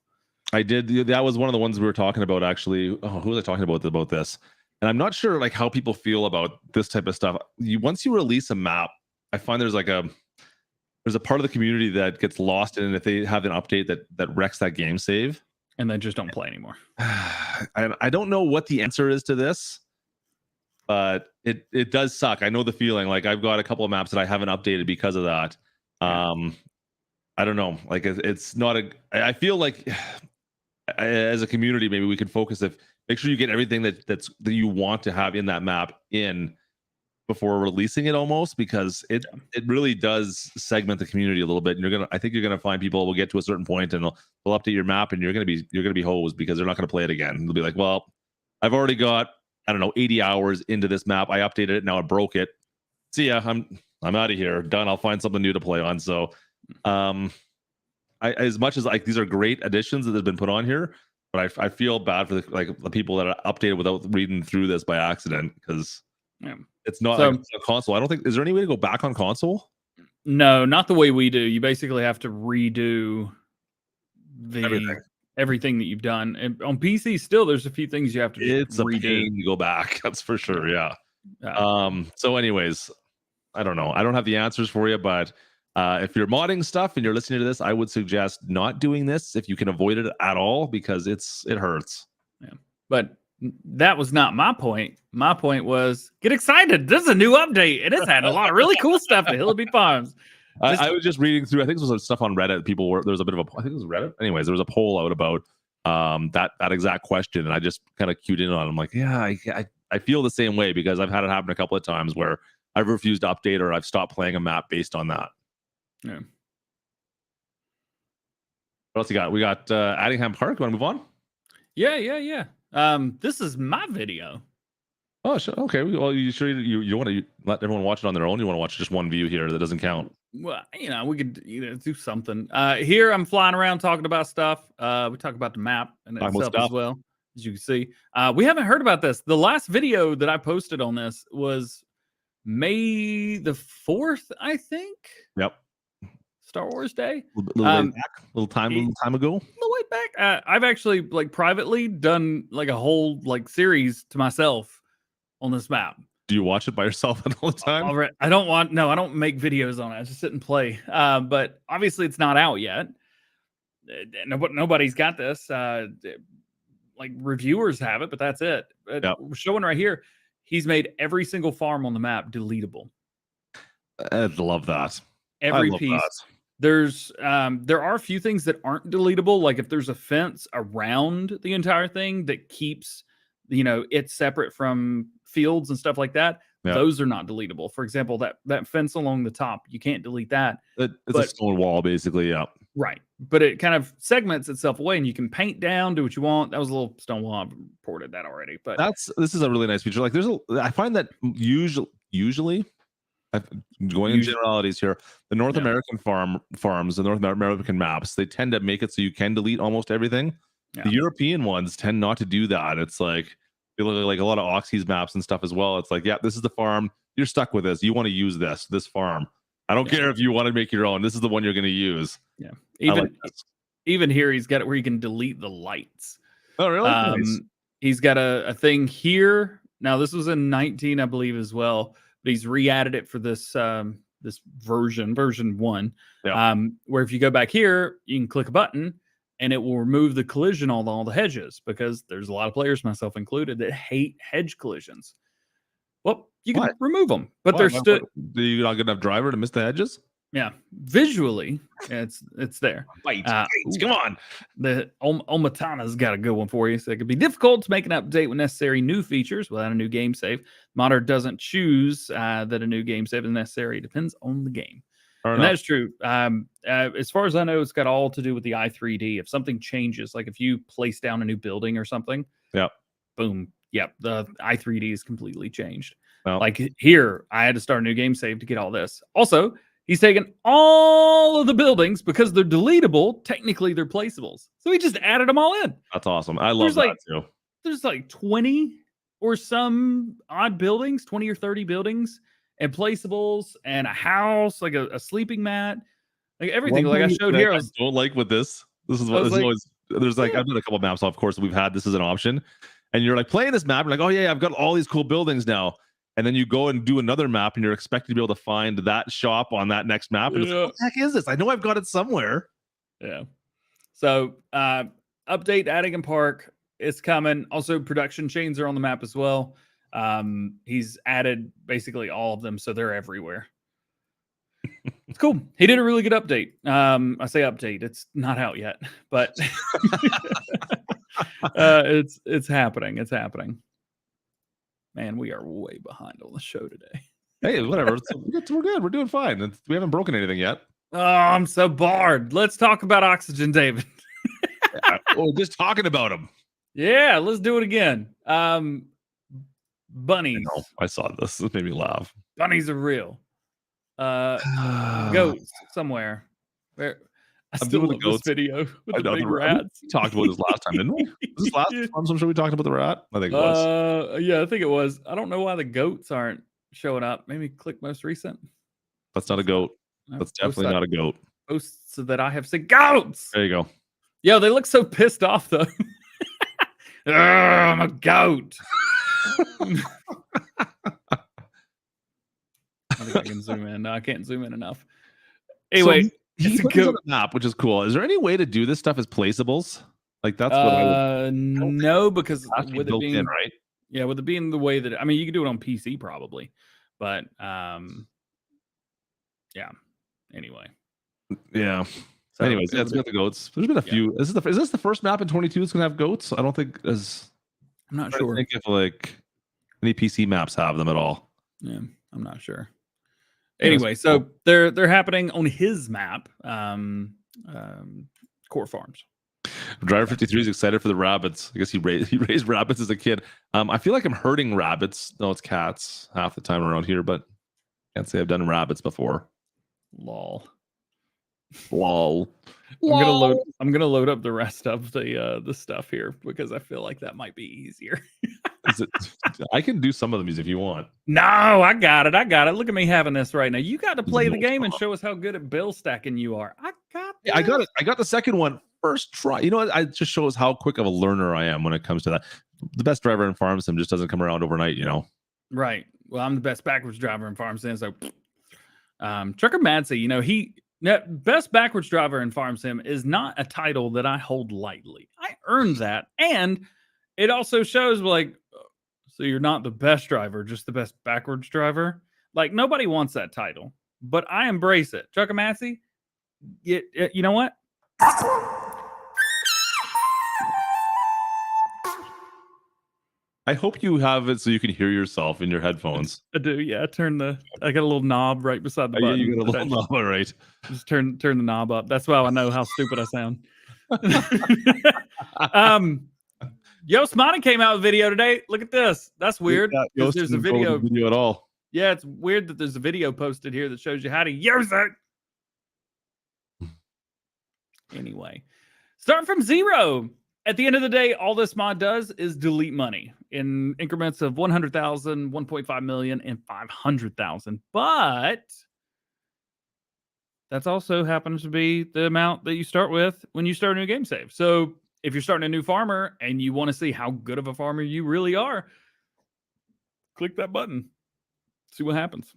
I did. That was one of the ones we were talking about, actually. Oh, who was I talking about this? And I'm not sure like how people feel about this type of stuff. Once you release a map, I find there's a part of the community that gets lost in it if they have an update that wrecks that game save, and they just don't play anymore. I don't know what the answer is to this, but it does suck. I know the feeling. Like I've got a couple of maps that I haven't updated because of that. I don't know. Like it's not I feel like as a community, maybe we could focus make sure you get everything that you want to have in that map in before releasing it, almost, because it really does segment the community a little bit. And I think you're gonna find people will get to a certain point and they'll update your map, and you're gonna be hosed because they're not gonna play it again. They'll be like, well, I've already got 80 hours into this map. I updated it, now I broke it. See ya. I'm out of here. Done. I'll find something new to play on. So as much as like these are great additions that have been put on here, but I feel bad for the people that are updated without reading through this by accident, because it's not like a console. I don't think, is there any way to go back on console? No, not the way we do. You basically have to redo everything that you've done. And on PC still there's a few things you have to it's redo. A pain to go back, that's for sure. Yeah. So anyways, I don't know. I don't have the answers for you, but if you're modding stuff and you're listening to this, I would suggest not doing this if you can avoid it at all, because it hurts. Yeah. But that was not my point. My point was get excited. This is a new update. It has had a lot of really cool stuff at Hillby Farms. I was just reading through. I think there was stuff on Reddit. There's a bit of I think it was Reddit. Anyways, there was a poll out about that exact question, and I just kind of cued in on it. I'm like, yeah, I feel the same way, because I've had it happen a couple of times where I've refused to update or I've stopped playing a map based on that. Yeah. What else you got? We got Addingham Park. You want to move on? Yeah. This is my video. Oh, sure. Okay. Well, you sure you want to let everyone watch it on their own? You want to watch just one view here that doesn't count? Well, we could do something. Here I'm flying around talking about stuff. We talk about the map and itself as well, as you can see. We haven't heard about this. The last video that I posted on this was May the 4th, I think. Yep. Star Wars Day. Little time ago. A little way back. I've actually privately done a whole series to myself on this map. Do you watch it by yourself all the time? I don't make videos on it. I just sit and play. But obviously it's not out yet. Nobody's got this. Reviewers have it, but that's it. We're showing right here. He's made every single farm on the map deletable. I love that. Every piece. That. There are a few things that aren't deletable. Like if there's a fence around the entire thing that keeps, it separate from fields and stuff like that. Yeah. Those are not deletable. For example, that fence along the top, you can't delete that. It's a stone wall, basically. Yeah. Right. But it kind of segments itself away and you can paint down, do what you want. That was a little Stonewall. I've reported that already. But This is a really nice feature. Like I find that usually going in generalities here, the North American farms, the North American maps, they tend to make it so you can delete almost everything. The European ones tend not to do that. It's like they look like a lot of Oxy's maps and stuff as well. It's like, yeah, this is the farm. You're stuck with this. You want to use this farm. I don't care if you want to make your own. This is the one you're going to use. Yeah. Even here, he's got it where you can delete the lights. Oh, really? Nice. He's got a thing here. Now, this was in 19, I believe, as well. But he's re-added it for this this version 1. Yeah. Where if you go back here, you can click a button and it will remove the collision on all the hedges, because there's a lot of players, myself included, that hate hedge collisions. Well, you can remove them, but they're still. Do you not good enough driver to miss the hedges? Yeah, visually, it's there. Come on. The Omatana's got a good one for you. So it could be difficult to make an update with necessary new features without a new game save. Modder doesn't choose that a new game save is necessary. It depends on the game. And that's true. As far as I know, it's got all to do with the i3D. If something changes, like if you place down a new building or something, boom, the i3D is completely changed. Well, like here, I had to start a new game save to get all this. Also, he's taken all of the buildings because they're deletable. Technically, they're placeables. So he just added them all in. That's awesome. I love that too. There's like 20 or some odd buildings, 20 or 30 buildings and placeables and a house, like a sleeping mat, like everything. Like I showed here. I don't like with this. This is what always. There's like I've done a couple of maps, of course, that we've had. This is an option, and you're like playing this map. You're like, oh yeah, I've got all these cool buildings now. And then you go and do another map, and you're expected to be able to find that shop on that next map. And it's like, what the heck is this? I know I've got it somewhere. Yeah. So update Adigan Park is coming. Also, production chains are on the map as well. He's added basically all of them, so they're everywhere. It's cool. He did a really good update. I say update. It's not out yet, but it's happening. It's happening. Man, we are way behind on the show today. Hey, whatever. We're good. We're doing fine. We haven't broken anything yet. Oh, I'm so bored. Let's talk about Oxygen, David. Just talking about them. Yeah, let's do it again. Bunnies. I saw this. This made me laugh. Bunnies are real. Goats somewhere. Where? I still love this video with the big rats. We talked about this last time, didn't we? Was this last time? I'm sure we talked about the rat. I think it was. Yeah, I think it was. I don't know why the goats aren't showing up. Maybe click most recent. That's not a goat. That's definitely not a goat. Posts that I have seen. Goats. There you go. Yo, they look so pissed off though. I'm a goat. I think I can zoom in. No, I can't zoom in enough. Anyway. So he put this on the map, which is cool. Is there any way to do this stuff as placeables? Like that's what I would. No, because with it being right. Yeah, with it being the way that you can do it on PC probably, but yeah. Anyway. Yeah. So anyways, it's got the goats. There's been a few. Is this the first map in 22 that's gonna have goats? I don't think I'm not sure. I think if like any PC maps have them at all. Yeah, I'm not sure. Anyway, so they're happening on his map, Core Farms. Driver 53 is excited for the rabbits. I guess he raised rabbits as a kid. I feel like I'm herding rabbits. No, it's cats half the time around here, but can't say I've done rabbits before. Lol. I'm gonna load up the rest of the stuff here because I feel like that might be easier. I can do some of them if you want. No, I got it. Look at me having this right now. You got to play the game and show us how good at bill stacking you are. I got it. I got the second one first try. You know what? It just shows how quick of a learner I am when it comes to that. The best driver in Farm Sim just doesn't come around overnight, you know. Right. Well, I'm the best backwards driver in Farm Sim. So, Trucker Madsey, best backwards driver in Farm Sim is not a title that I hold lightly. I earned that, and it also shows like. So you're not the best driver, just the best backwards driver. Like nobody wants that title, but I embrace it. Trucker Massey, you know what? I hope you have it so you can hear yourself in your headphones. I do, yeah. I got a little knob right beside the Yeah, button. you got a little knob, all right. Just turn the knob up. That's why I know how stupid I sound. Yoast Modding came out with a video today. Look at this. That's weird. Yeah, 'cause Yoast there's a didn't go with video. the video at all. Yeah, it's weird that there's a video posted here that shows you how to use it. Anyway, start from zero. At the end of the day, all this mod does is delete money in increments of 100,000, 1.5 million, and 500,000. But that's also happens to be the amount that you start with when you start a new game save. So if you're starting a new farmer and you want to see how good of a farmer you really are, click that button. See what happens.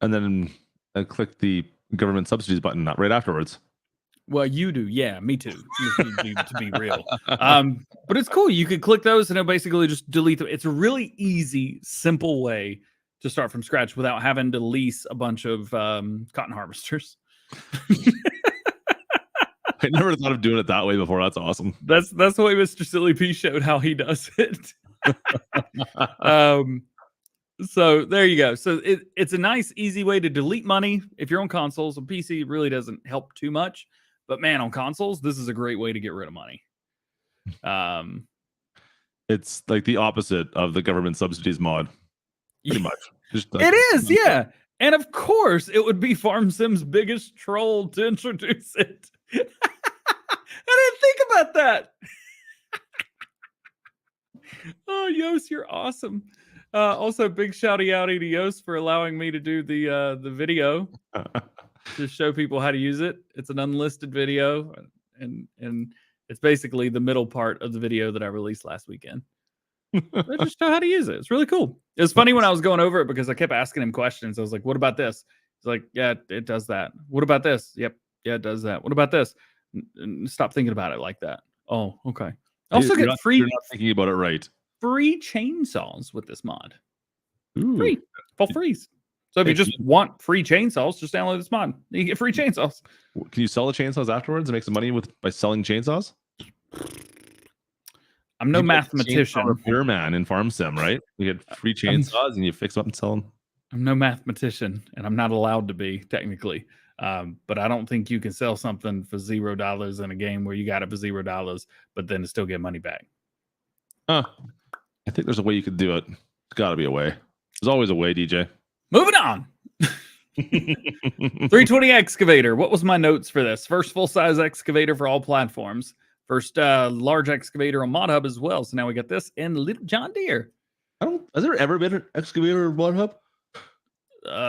And then click the government subsidies button right afterwards. Well, you do. Yeah, me too. To be real. But it's cool. You could click those and it'll basically just delete them. It's a really easy, simple way to start from scratch without having to lease a bunch of cotton harvesters. I never thought of doing it that way before. That's awesome. That's the way Mr. Silly P showed how he does it. So there you go. So it's a nice, easy way to delete money. If you're on consoles, on PC, it really doesn't help too much. But man, on consoles, this is a great way to get rid of money. It's like the opposite of the government subsidies mod. Pretty much. Just it is, yeah. And of course, it would be Farm Sim's biggest troll to introduce it. I didn't think about that. Oh, Yoast, you're awesome. Also, big shouty outy to Yoast for allowing me to do the video to show people how to use it. It's an unlisted video, and it's basically the middle part of the video that I released last weekend. I just show how to use it. It's really cool. It was funny when I was going over it because I kept asking him questions. I was like, "What about this?" He's like, "Yeah, it does that." "What about this?" "Yep, yeah, it does that." "What about this?" Stop thinking about it like that. Oh, okay. Also, get free. You're not thinking about it right. Free chainsaws with this mod. Ooh. Free. Full freeze. So if you just want free chainsaws, just download this mod. You get free chainsaws. Can you sell the chainsaws afterwards and make some money by selling chainsaws? I'm no mathematician. Repair man in Farm Sim, right? You get free chainsaws and you fix them up and sell them. I'm no mathematician, and I'm not allowed to be technically. But I don't think you can sell something for $0 in a game where you got it for $0, but then still get money back. I think there's a way you could do it. There's got to be a way. There's always a way, DJ. Moving on. 320 excavator. What was my notes for this? First full-size excavator for all platforms. First large excavator on Mod Hub as well. So now we got this and Little John Deere. Has there ever been an excavator in Mod Hub?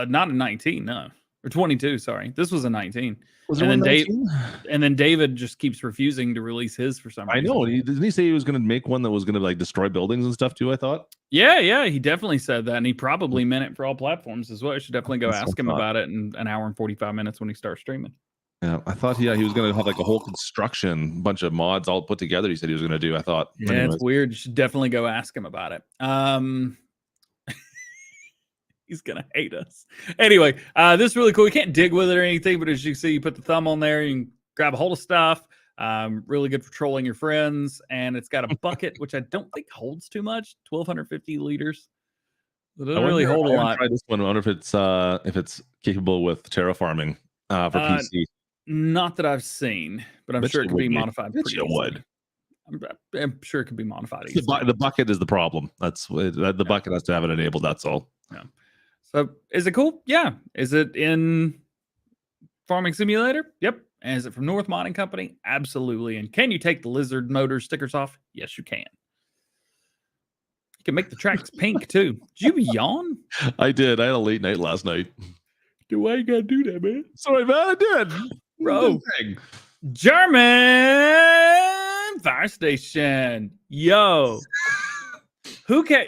Not in 19, no. Or 22, sorry. This was a 19. Was there one 19? And then David just keeps refusing to release his for some reason. I know. Didn't he say he was going to make one that was going to like destroy buildings and stuff too, I thought? Yeah, he definitely said that. And he probably meant it for all platforms as well. I should definitely go ask him about it in an hour and 45 minutes when he starts streaming. Yeah, I thought he was going to have like a whole construction, bunch of mods all put together. He said he was going to do. I thought. Yeah, anyways. It's weird. You should definitely go ask him about it. He's gonna hate us. Anyway, this is really cool. You can't dig with it or anything, but as you see, you put the thumb on there, you can grab a hold of stuff. Really good for trolling your friends, and it's got a bucket, which I don't think holds too much. 1,250 liters. It doesn't really hold a lot. Try this one. I wonder if it's capable with terraforming for PC. Not that I've seen, but I'm sure it could be modified. Pretty easily. I'm sure it could be modified. The bucket is the problem. The bucket has to have it enabled. That's all. Yeah. So is it cool? Yeah. Is it in Farming Simulator? Yep. And is it from North Modding Company? Absolutely. And can you take the lizard motor stickers off? Yes, you can. You can make the tracks pink too. Did you yawn? I did. I had a late night last night. Why you gotta do that, man? Sorry, man. I did. Bro. German fire station. Yo.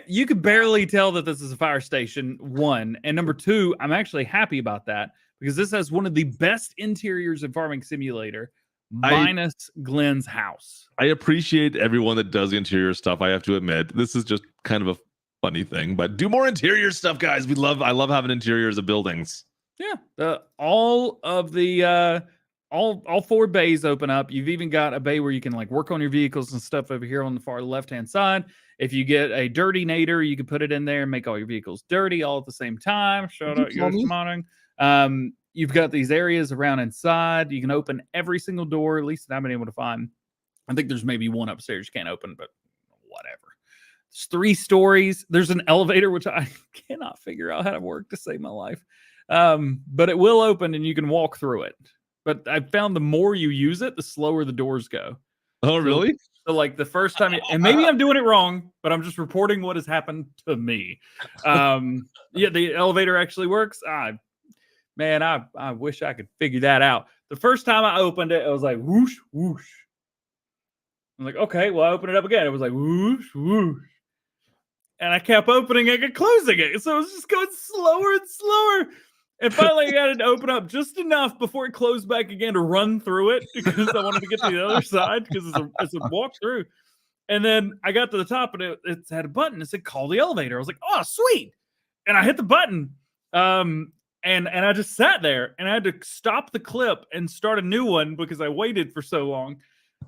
You could barely tell that this is a fire station, one. And number two, I'm actually happy about that because this has one of the best interiors in Farming Simulator, minus Glenn's house. I appreciate everyone that does interior stuff. I have to admit, this is just kind of a funny thing, but do more interior stuff, guys. I love having interiors of buildings. Yeah. All of the all 4 bays open up. You've even got a bay where you can like work on your vehicles and stuff over here on the far left-hand side. If you get a dirty nader, you can put it in there and make all your vehicles dirty all at the same time. Shout out Yost Modding. You've got these areas around inside. You can open every single door, at least that I've been able to find. I think there's maybe one upstairs you can't open, but whatever. It's 3 stories. There's an elevator, which I cannot figure out how to work to save my life. But it will open and you can walk through it. But I found the more you use it, the slower the doors go. Oh, really? So like the first time, and maybe I'm doing it wrong, but I'm just reporting what has happened to me. Yeah, the elevator actually works. Man, I wish I could figure that out. The first time I opened it, it was like whoosh, whoosh. I'm like, okay, well, I opened it up again. It was like whoosh, whoosh. And I kept opening it and closing it. So it was just going slower and slower. And finally, I got it to open up just enough before it closed back again to run through it because I wanted to get to the other side because it's a walk through. And then I got to the top and it had a button. It said, call the elevator. I was like, oh, sweet. And I hit the button. And I just sat there and I had to stop the clip and start a new one because I waited for so long.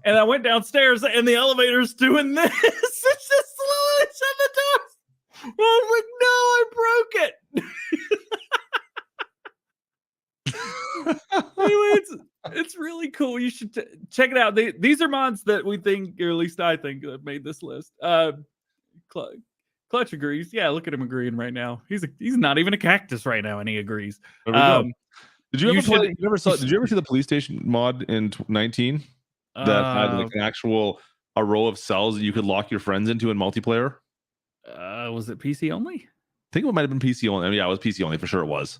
And I went downstairs and the elevator's doing this. It's just slowly shut the doors. I was like, no, I broke it. Anyway, it's really cool. You should check it out. These are mods that we think, or at least I think, that made this list. Klutch agrees. Yeah, look at him agreeing right now. He's not even a cactus right now, and he agrees. There we go. Did you ever did you ever see the police station mod in 19 that had like an actual a row of cells that you could lock your friends into in multiplayer? Was it PC only? I think it might have been PC only. I mean, yeah, it was PC only for sure. It was.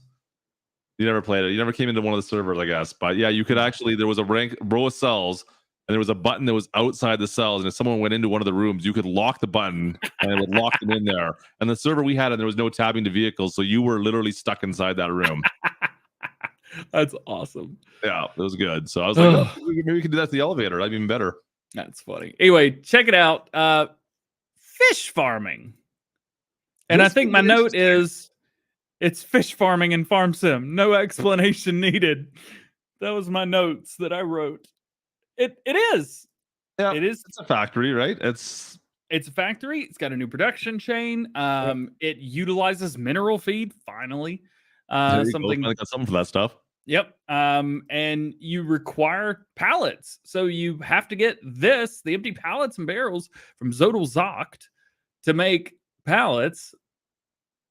You never played it. You never came into one of the servers, I guess. But yeah, you could actually. There was a row of cells, and there was a button that was outside the cells. And if someone went into one of the rooms, you could lock the button, and it would lock them in there. And the server we had, and there was no tabbing to vehicles, so you were literally stuck inside that room. That's awesome. Yeah, it was good. So I was like, oh, maybe we can do that to the elevator. That'd be even better. That's funny. Anyway, check it out. Fish farming. And I think my note is it's fish farming in Farm Sim. No explanation needed. That was my notes that I wrote. It is. Yeah, it is. It's a factory, right? It's a factory. It's got a new production chain. It utilizes mineral feed. Finally, something for that stuff. Yep. And you require pallets. So you have to get the empty pallets and barrels from Zodal Zocht to make pallets.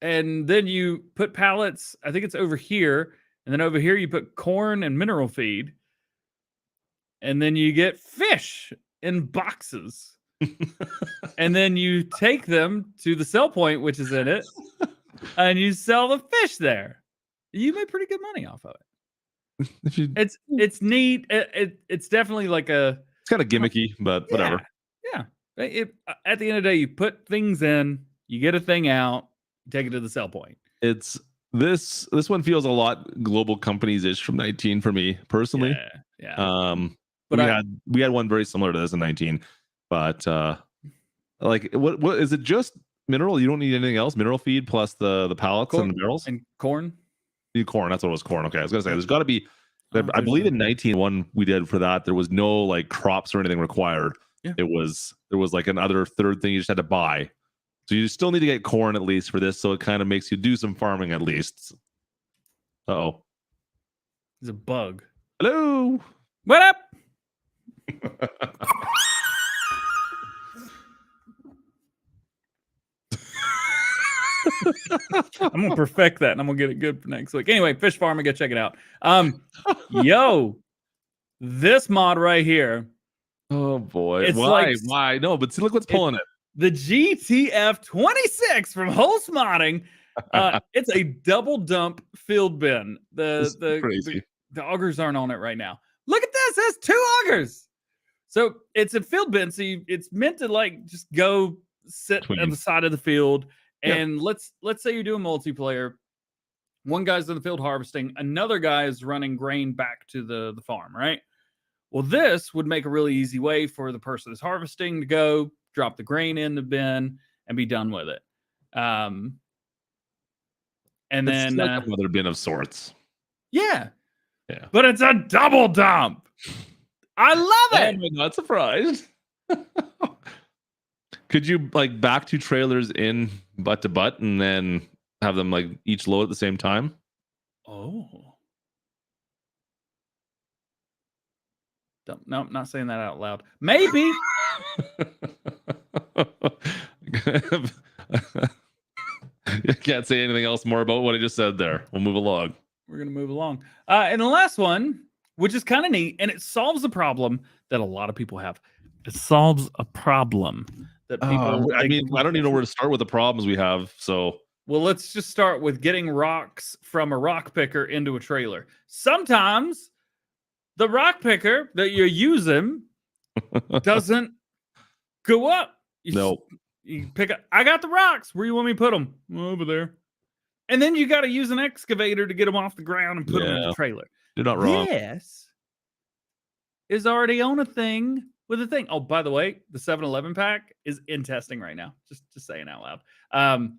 And then you put pallets, I think it's over here. And then over here you put corn and mineral feed. And then you get fish in boxes. And then you take them to the sell point, which is in it. And you sell the fish there. You make pretty good money off of it. It's neat. It's definitely like it's kind of gimmicky, but whatever. Yeah. At the end of the day, you put things in, you get a thing out, you take it to the sell point. It's this one feels a lot global companies-ish from 19 for me personally. Yeah. But we had one very similar to this in 19, but like what is it? Just mineral? You don't need anything else? Mineral feed plus the pallets and the barrels and corn. Corn. That's what it was. Corn. Okay, I was gonna say there's got to be. I believe in 19 one we did for that there was no like crops or anything required. Yeah. There was like another third thing you just had to buy. So you still need to get corn at least for this. So it kind of makes you do some farming at least. Uh-oh. There's a bug. Hello. What up? I'm gonna perfect that and I'm gonna get it good for next week. Anyway, fish farming, go check it out. Yo, this mod right here. Oh boy. It's why? No, but see, look what's pulling it. The GTF 26 from Holst Modding. It's a double dump field bin. The augers aren't on it right now. Look at this. It has 2 augers. So it's a field bin. So it's meant to like just go sit on the side of the field. And let's say you're doing multiplayer. One guy's in the field harvesting. Another guy is running grain back to the farm, right? Well, this would make a really easy way for the person that's harvesting to go drop the grain in the bin and be done with it. And then like another bin of sorts. Yeah. Yeah. but it's a double dump. I love it. I'm not surprised. Could you like back 2 trailers in butt to butt and then have them like each load at the same time? Oh. No, I'm not saying that out loud. Maybe. I can't say anything else more about what I just said there. We'll move along. We're going to move along. And the last one, which is kind of neat, and it solves a problem that a lot of people have. It solves a problem that people... I mean, I don't even know where to start with the problems we have, so... Well, let's just start with getting rocks from a rock picker into a trailer. Sometimes the rock picker that you're using doesn't go up. No. You pick up, I got the rocks. Where you want me to put them? Over there. And then you got to use an excavator to get them off the ground and put them in the trailer. You're not wrong. This is already on a thing with a thing. Oh, by the way, the 7-Eleven pack is in testing right now. Just saying out loud.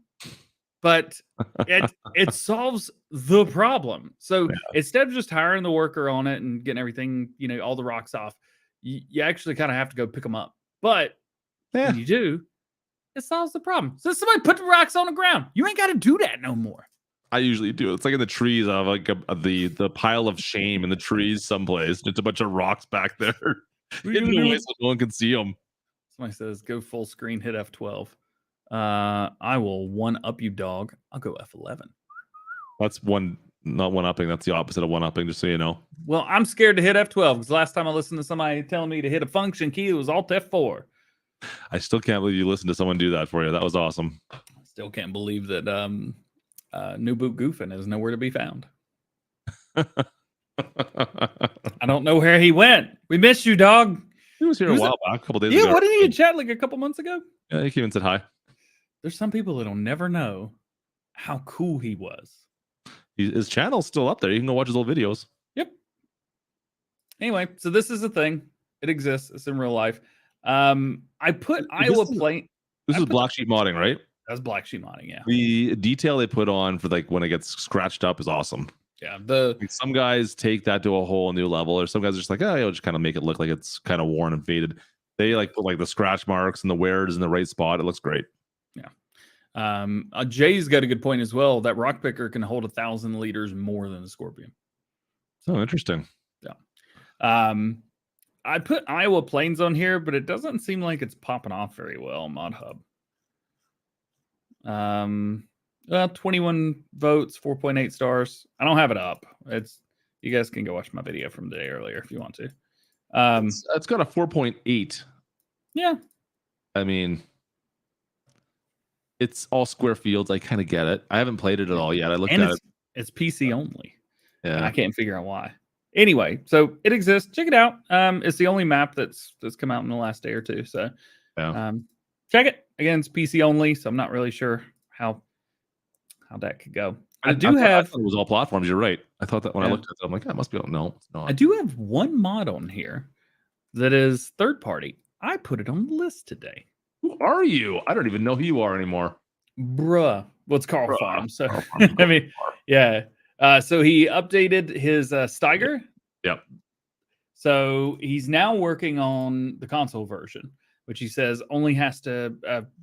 But it solves the problem. So instead of just hiring the worker on it and getting everything, all the rocks off, you actually kind of have to go pick them up. But when you do, it solves the problem. So somebody put the rocks on the ground. You ain't got to do that no more. I usually do. It's like in the trees. I have like the pile of shame in the trees someplace. Just a bunch of rocks back there. Hidden away so no one can see them. Somebody says, go full screen, hit F12. I will one-up you, dog. I'll go F11. That's not one-upping. That's the opposite of one-upping, just so you know. Well, I'm scared to hit F12 because last time I listened to somebody telling me to hit a function key, it was Alt F4. I still can't believe you listened to someone do that for you. That was awesome. Still can't believe that New Boot Goofing is nowhere to be found. I don't know where he went. We missed you, dog. He was here a while back, a couple days ago. Yeah, what did he chat like a couple months ago? Yeah, he came and said hi. There's some people that'll never know how cool he was. His channel's still up there. You can go watch his old videos. Yep. Anyway, so this is a thing. It exists. It's in real life. I put Iowa Plain. This is black sheep modding, right? That's black sheep modding, yeah. The detail they put on for like when it gets scratched up is awesome. Yeah. Like some guys take that to a whole new level, or some guys are just like, I'll just kind of make it look like it's kind of worn and faded. They like put like the scratch marks and the wears in the right spot. It looks great. Yeah. Jay's got a good point as well. That rock picker can hold 1,000 liters more than the Scorpion. So interesting. Yeah. I put Iowa Plains on here, but it doesn't seem like it's popping off very well on Mod Hub. Well, 21 votes, 4.8 stars. I don't have it up. You guys can go watch my video from the day earlier if you want to. It's got a 4.8. Yeah. I mean, it's all square fields. I kind of get it. I haven't played it at all yet. I looked at it. It's PC only. Yeah. I can't figure out why. Anyway, so it exists. Check it out. It's the only map that's come out in the last day or two. So check it. Again, it's PC only, so I'm not really sure how that could go. I thought it was all platforms. You're right. I thought that when I looked at it, I'm like, that must be. No, it's not. I do have one mod on here that is third party. I put it on the list today. Who are you? I don't even know who you are anymore. Bruh. Well, it's Carl Farm. So I mean, yeah. So he updated his Steiger. Yep. So he's now working on the console version, which he says only has to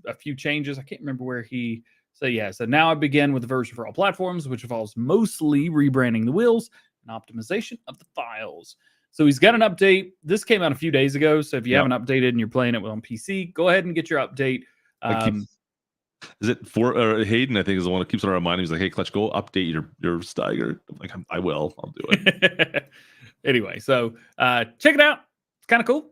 a few changes. I can't remember where he said. Yeah. So now I begin with the version for all platforms, which involves mostly rebranding the wheels and optimization of the files. So he's got an update. This came out a few days ago. So if you haven't updated and you're playing it on PC, go ahead and get your update. Is it for Hayden? I think is the one that keeps on reminding me. He's like, "Hey, Klutch, go update your Steiger." I'm like, I will. I'll do it. Anyway, so check it out. It's kind of cool.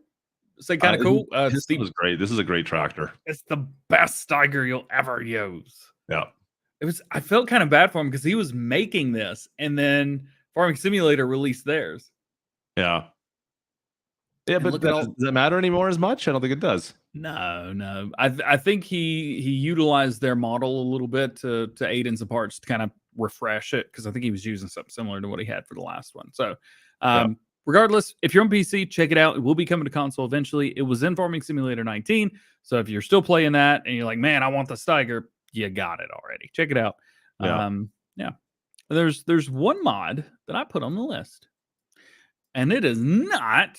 It's like kind of cool. This was great. This is a great tractor. It's the best Steiger you'll ever use. Yeah. I felt kind of bad for him because he was making this, and then Farming Simulator released theirs. Yeah. Yeah, but does it matter anymore as much? I don't think it does. No. I think he utilized their model a little bit to aid in some parts to kind of refresh it, because I think he was using something similar to what he had for the last one. So regardless, if you're on PC, check it out. It will be coming to console eventually. It was in Farming Simulator 19. So if you're still playing that and you're like, man, I want the Steiger, you got it already. Check it out. Yeah. There's one mod that I put on the list. and it is not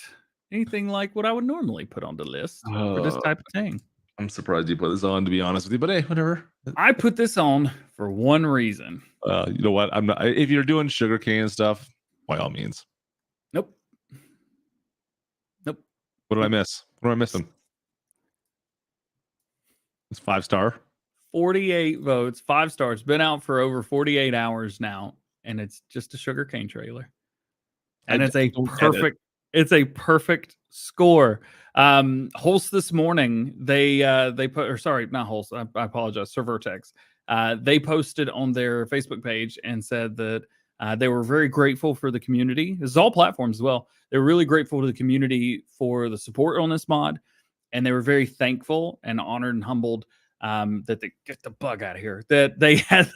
anything like what I would normally put on the list for this type of thing. I'm surprised you put this on, to be honest with you, but hey, whatever. I put this on for one reason. You know what? I'm not. If you're doing sugarcane stuff, by all means. Nope. What did I miss? What am I missing? It's 5-star. 48 votes, 5 stars. Been out for over 48 hours now, and it's just a sugarcane trailer. And it's a perfect. It's a perfect score. Hulse this morning, they put, or sorry, not Hulse. I apologize. Sir Vertex. They posted on their Facebook page and said that they were very grateful for the community. This is all platforms as well. They were really grateful to the community for the support on this mod, and they were very thankful and honored and humbled that they get the bug out of here. That they had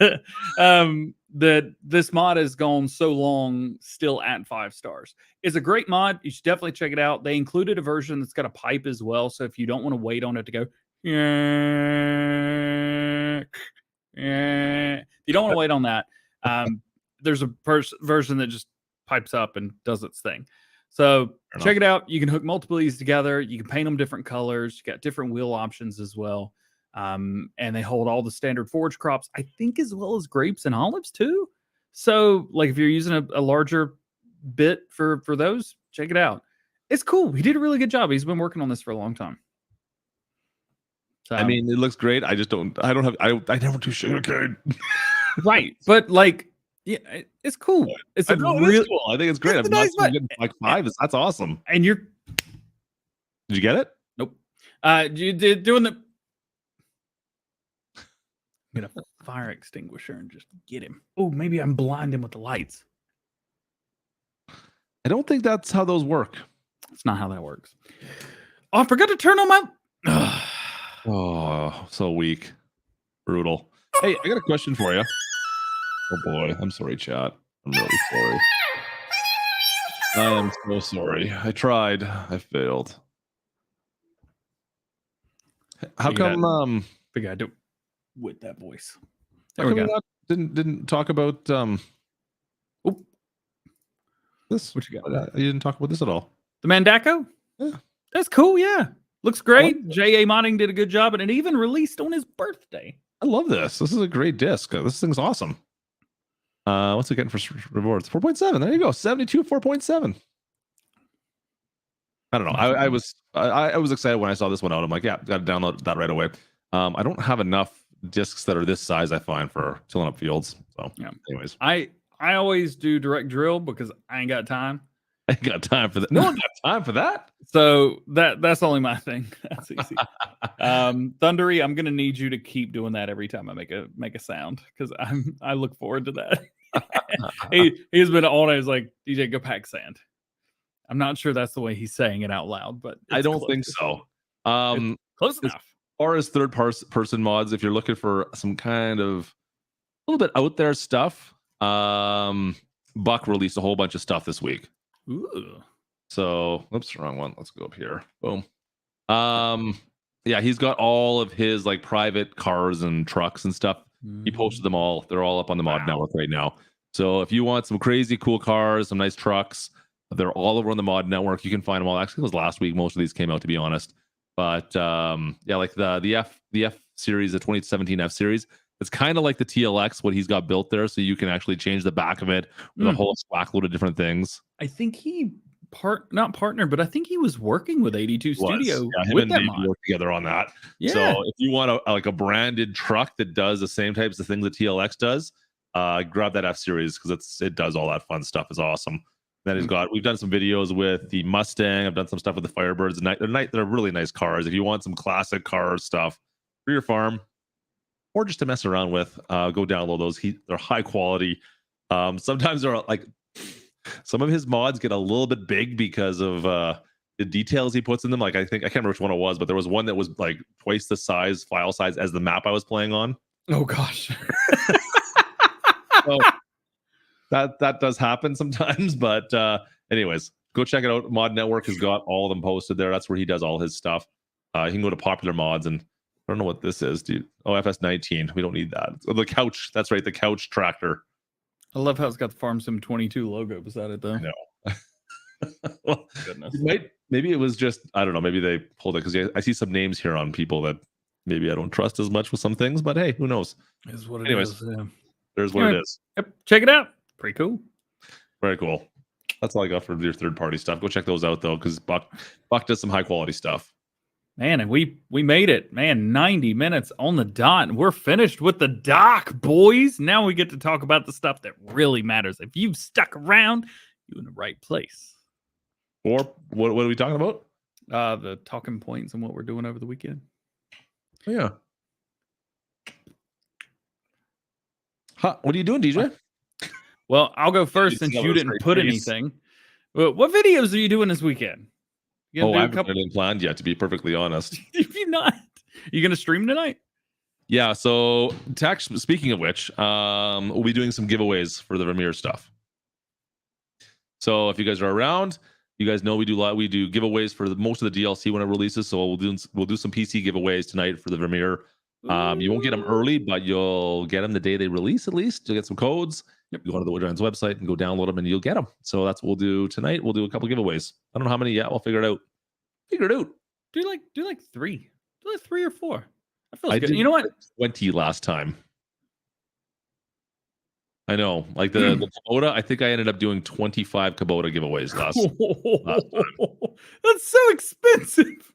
that this mod has gone so long still at 5 stars. It's a great mod. You should definitely check it out. They included a version that's got a pipe as well. So if you don't want to wait on it to go, if you don't want to wait on that, there's a version that just pipes up and does its thing. So check it out. You can hook multiple of these together. You can paint them different colors. You got different wheel options as well. And they hold all the standard forage crops, I think, as well as grapes and olives too. So like if you're using a larger bit for those, check it out. It's cool. He did a really good job. He's been working on this for a long time. So, I mean, it looks great. I never do sugarcane. Right. But like, yeah, it's cool. It's it is cool. I think it's great. I'm not getting like 5. That's awesome. And you're, did you get it? Nope. You did doing the, get a fire extinguisher and just get him. Oh, maybe I'm blinding with the lights. I don't think that's how those work. That's not how that works. Oh, I forgot to turn on my. Oh, so weak. Brutal. Hey, I got a question for you. Oh boy, I'm sorry, chat. I'm really sorry. I am so sorry. I tried. I failed. How come big guy do with that voice? There we go. Didn't talk about this. What you got? You didn't talk about this at all. The Mandako? Yeah. That's cool, yeah. Looks great. JA Modding did a good job, and it even released on his birthday. I love this. This is a great disc. This thing's awesome. What's it getting for rewards? 4.7. There you go. 72, 4.7. I don't know. I was excited when I saw this one out. I'm like, yeah, got to download that right away. I don't have enough discs that are this size, I find, for tilling up fields. So, yeah. Anyways, I always do direct drill because I ain't got time. I ain't got time for that. No one got time for that. So that's only my thing. That's easy. Thundery, I'm gonna need you to keep doing that every time I make a sound because I look forward to that. He's been on it. He's like, DJ, go pack sand. I'm not sure that's the way he's saying it out loud, but I don't think so. Close enough. As far as third person mods, if you're looking for some kind of a little bit out there stuff, Buck released a whole bunch of stuff this week. Ooh. So, oops, wrong one. Let's go up here. Boom. Yeah, he's got all of his like private cars and trucks and stuff. He posted them all. They're all up on the mod network right now. So if you want some crazy cool cars, some nice trucks, they're all over on the mod network. You can find them all. Actually, it was last week. Most of these came out, to be honest. But yeah, like the F series, the 2017 F series, it's kind of like the TLX, what he's got built there. So you can actually change the back of it with a whole swag load of different things. I think he not partner, but I think he was working with 82 Studio. Yeah, him with and that Dave mod. work together on that. Yeah. So if you want a branded truck that does the same types of things that TLX does, grab that F series because it does all that fun stuff. It's awesome. Then we've done some videos with the Mustang. I've done some stuff with the Firebirds. They're really nice cars. If you want some classic car stuff for your farm or just to mess around with, go download those. They're high quality. Sometimes they're like some of his mods get a little bit big because of the details he puts in them. Like I can't remember which one it was, but there was one that was like twice the file size as the map I was playing on. Oh gosh. So, that does happen sometimes, but anyways, go check it out. Mod Network has got all of them posted there. That's where he does all his stuff. You can go to popular mods, and I don't know what this is, dude. Oh, FS19. We don't need that. Oh, the couch. That's right, the couch tractor. I love how it's got the Farm Sim 22 logo beside it, though. No. Well, Goodness. maybe it was just, I don't know, maybe they pulled it because I see some names here on people that maybe I don't trust as much with some things, but hey, who knows? Is what it Anyways, is. Yeah. there's what it is. Yep. Check it out. Pretty cool. Very cool. That's all I got for your third-party stuff. Go check those out though, because Buck does some high-quality stuff. Man, and we made it. Man, 90 minutes on the dot. And we're finished with the doc, boys. Now we get to talk about the stuff that really matters. If you've stuck around, you're in the right place. Or what are we talking about? The talking points and what we're doing over the weekend. Oh, yeah. What are you doing, DJ? Well, I'll go first It's since another you didn't straight put face. anything. Well, what videos are you doing this weekend? You gonna Oh, do I a haven't couple? got anything planned yet, to be perfectly honest. If you're not, you gonna stream tonight? Yeah, so speaking of which, we'll be doing some giveaways for the Vermeer stuff. So if you guys are around, you guys know we do giveaways for most of the DLC when it releases. So we'll do some PC giveaways tonight for the Vermeer. You won't get them early, but you'll get them the day they release. At least you'll get some codes. Yep. You go to the Windrower's website and go download them, and you'll get them. So that's what we'll do tonight. We'll do a couple giveaways. I don't know how many yet. We'll figure it out. Do like 3. Do like 3 or 4. That feels I good. did You know what? 20 last time. I know, like the Kubota. I think I ended up doing 25 Kubota giveaways last time. That's so expensive.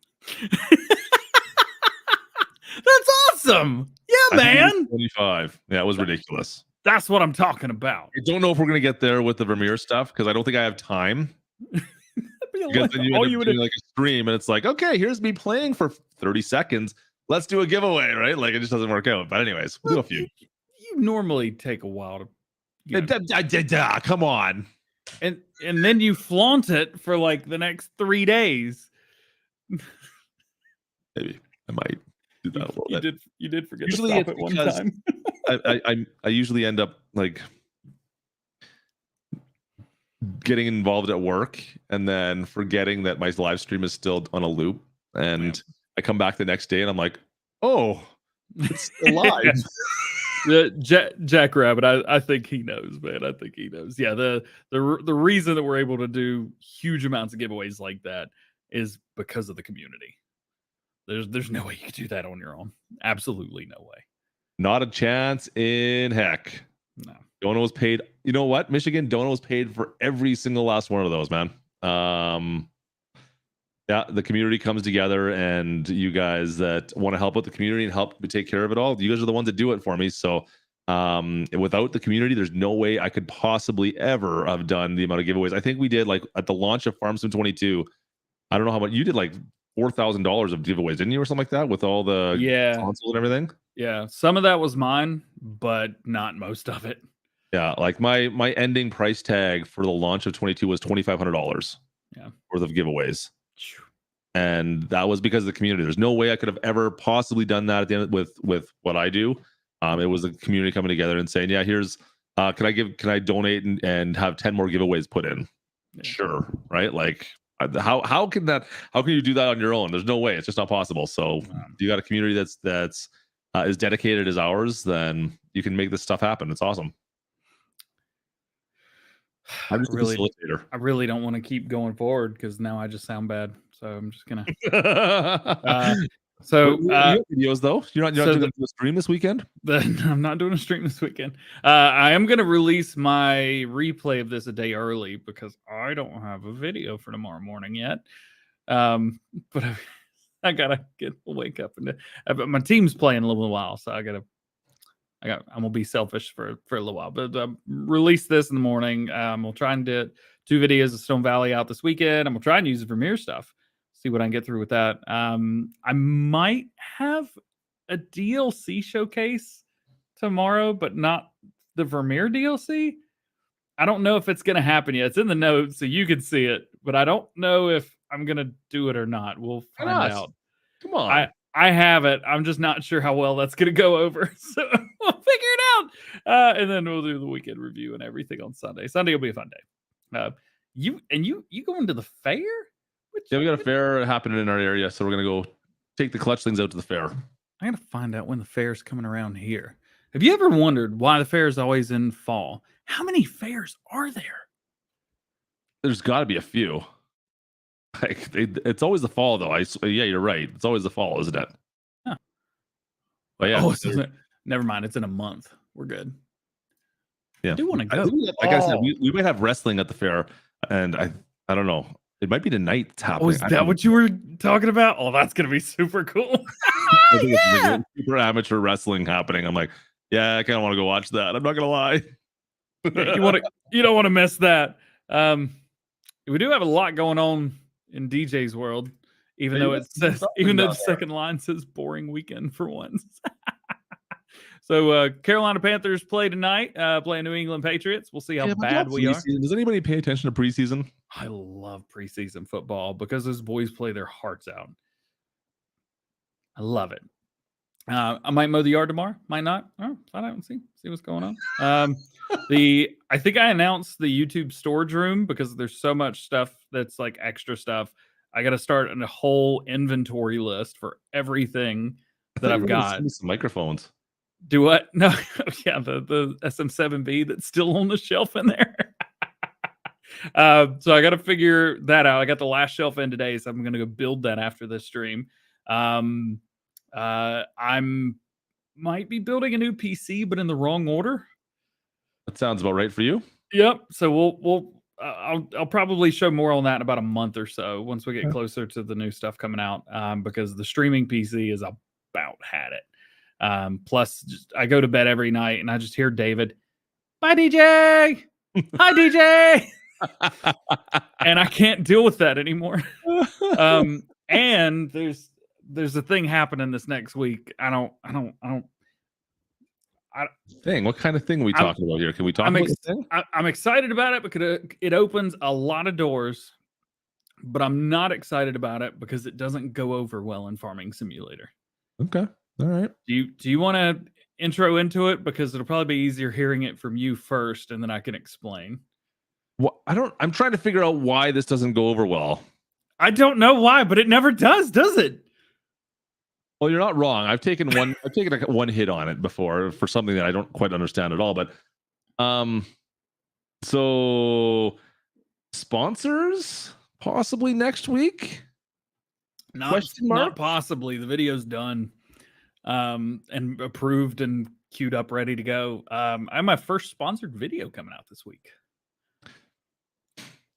That's awesome. Yeah, I think it was man. 25. Yeah, it was ridiculous. That's what I'm talking about. I don't know if we're gonna get there with the Vermeer stuff because I don't think I have time. Because then you end up doing like a stream and it's like, okay, here's me playing for 30 seconds. Let's do a giveaway, right? Like it just doesn't work out. But anyways, we'll do a few. You normally take a while to, you know, Come on. and then you flaunt it for like the next 3 days. Maybe I might do that a little bit. You did forget Usually to stop it's it one because time. I usually end up like getting involved at work and then forgetting that my live stream is still on a loop, and I come back the next day and I'm like, oh, it's still live. Jackrabbit, I think he knows, man. I think he knows. Yeah, the reason that we're able to do huge amounts of giveaways like that is because of the community. There's no way you could do that on your own. Absolutely no way. Not a chance in heck. No. Dona was paid. You know what? Michigan, Dona was paid for every single last one of those, man. Yeah, the community comes together, and you guys that want to help out the community and help me take care of it all, you guys are the ones that do it for me. So without the community, there's no way I could possibly ever have done the amount of giveaways. I think we did, like, at the launch of Farm Sim 22, I don't know how much you did, like $4,000 of giveaways, didn't you, or something like that, with all the consoles and everything? Yeah, some of that was mine, but not most of it. Yeah, like my ending price tag for the launch of 22 was $2,500. Yeah, worth of giveaways, and that was because of the community. There's no way I could have ever possibly done that at the end with what I do. It was the community coming together and saying, "Yeah, here's can I donate and have 10 more giveaways put in?" Yeah. Sure, right? Like how can you do that on your own? There's no way. It's just not possible. So if you got a community that's as dedicated as ours, then you can make this stuff happen. It's awesome. I'm just a facilitator. I really don't want to keep going forward because now I just sound bad. So I'm just gonna. Videos though. You're not doing a stream this weekend. I'm not doing a stream this weekend. I am gonna release my replay of this a day early because I don't have a video for tomorrow morning yet. But I gotta wake up and my team's playing a little while, so I'm gonna be selfish for a little while, but release this in the morning. We'll try and do 2 videos of Stone Valley out this weekend. I'm gonna try and use the Vermeer stuff, see what I can get through with that. I might have a DLC showcase tomorrow, but not the Vermeer DLC. I don't know if it's gonna happen yet. It's in the notes, so you can see it, but I don't know if I'm gonna do it or not. We'll find out. Come on. I have it. I'm just not sure how well that's going to go over. So we'll figure it out. And then we'll do the weekend review and everything on Sunday. Sunday will be a fun day. You going to the fair? Yeah, we got a fair happening in our area. So we're going to go take the Clutchlings out to the fair. I got to find out when the fair's coming around here. Have you ever wondered why the fair is always in fall? How many fairs are there? There's got to be a few. Like it's always the fall, though. Yeah, you're right. It's always the fall, isn't it? Huh. But yeah. Oh, never mind. It's in a month. We're good. Yeah. I do want to go. Like I said, we might have wrestling at the fair, and I don't know. It might be tonight it's happening. Oh, is that what you were talking about? Oh, that's gonna be super cool. I think it's super amateur wrestling happening. I'm like, yeah, I kind of want to go watch that. I'm not gonna lie. Yeah, you don't want to miss that. We do have a lot going on in DJ's world, even though the second line says boring weekend for once. So Carolina Panthers play tonight, playing New England Patriots. We'll see how bad we are. Does anybody pay attention to preseason? I love preseason football because those boys play their hearts out. I love it. I might mow the yard tomorrow. Might not. Oh, find out and see what's going on. I think I announced the YouTube storage room because there's so much stuff that's like extra stuff. I got to start a whole inventory list for everything that I've got. Some microphones. Do what? No, yeah, the SM7B that's still on the shelf in there. So I got to figure that out. I got the last shelf in today, so I'm going to go build that after this stream. I'm might be building a new PC, but in the wrong order. That sounds about right for you. Yep. So I'll probably show more on that in about a month or so once we get closer to the new stuff coming out. Because the streaming PC is about had it. Plus, I go to bed every night and I just hear David, "Bye, DJ. Hi, DJ." And I can't deal with that anymore. And there's a thing happening this next week. I don't. Thing. What kind of thing are we talking about here? Can we talk about this thing? I'm excited about it because it opens a lot of doors, but I'm not excited about it because it doesn't go over well in Farming Simulator. Okay. All right. Do you want to intro into it? Because it'll probably be easier hearing it from you first, and then I can explain. Well, I'm trying to figure out why this doesn't go over well. I don't know why, but it never does it? Well, you're not wrong. I've taken one hit on it before for something that I don't quite understand at all. But so sponsors possibly next week? Not possibly. The video's done. And approved and queued up, ready to go. I have my first sponsored video coming out this week.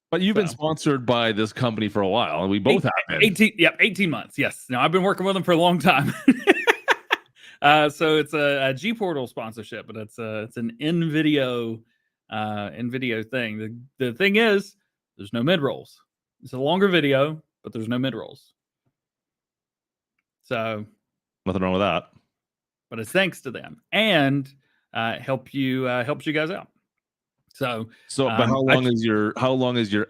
But you've been sponsored by this company for a while, and we both have been. 18 months. Yes. No, I've been working with them for a long time. So it's a G Portal sponsorship, but it's an in video thing. The thing is, there's no mid rolls. It's a longer video, but there's no mid rolls. So nothing wrong with that. But it's thanks to them and helps you guys out. So but how long is your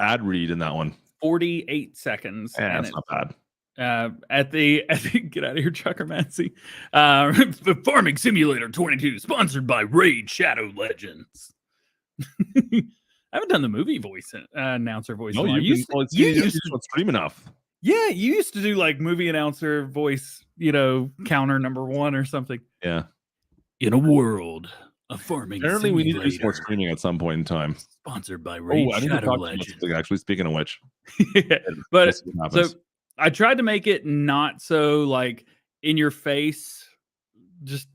ad read in that one? 48 seconds. Yeah, that's not bad. At the get out of here, Chuckermancy. The Farming Simulator 22, sponsored by Raid Shadow Legends. I haven't done the movie voice announcer voice. No, you just don't stream enough. Yeah, you used to do like movie announcer voice, counter number 1 or something. Yeah. In a world of farming. Apparently, we need to do some more streaming at some point in time. Sponsored by Raid Shadow Legends. Actually, speaking of which, yeah. But so I tried to make it not so like in your face, just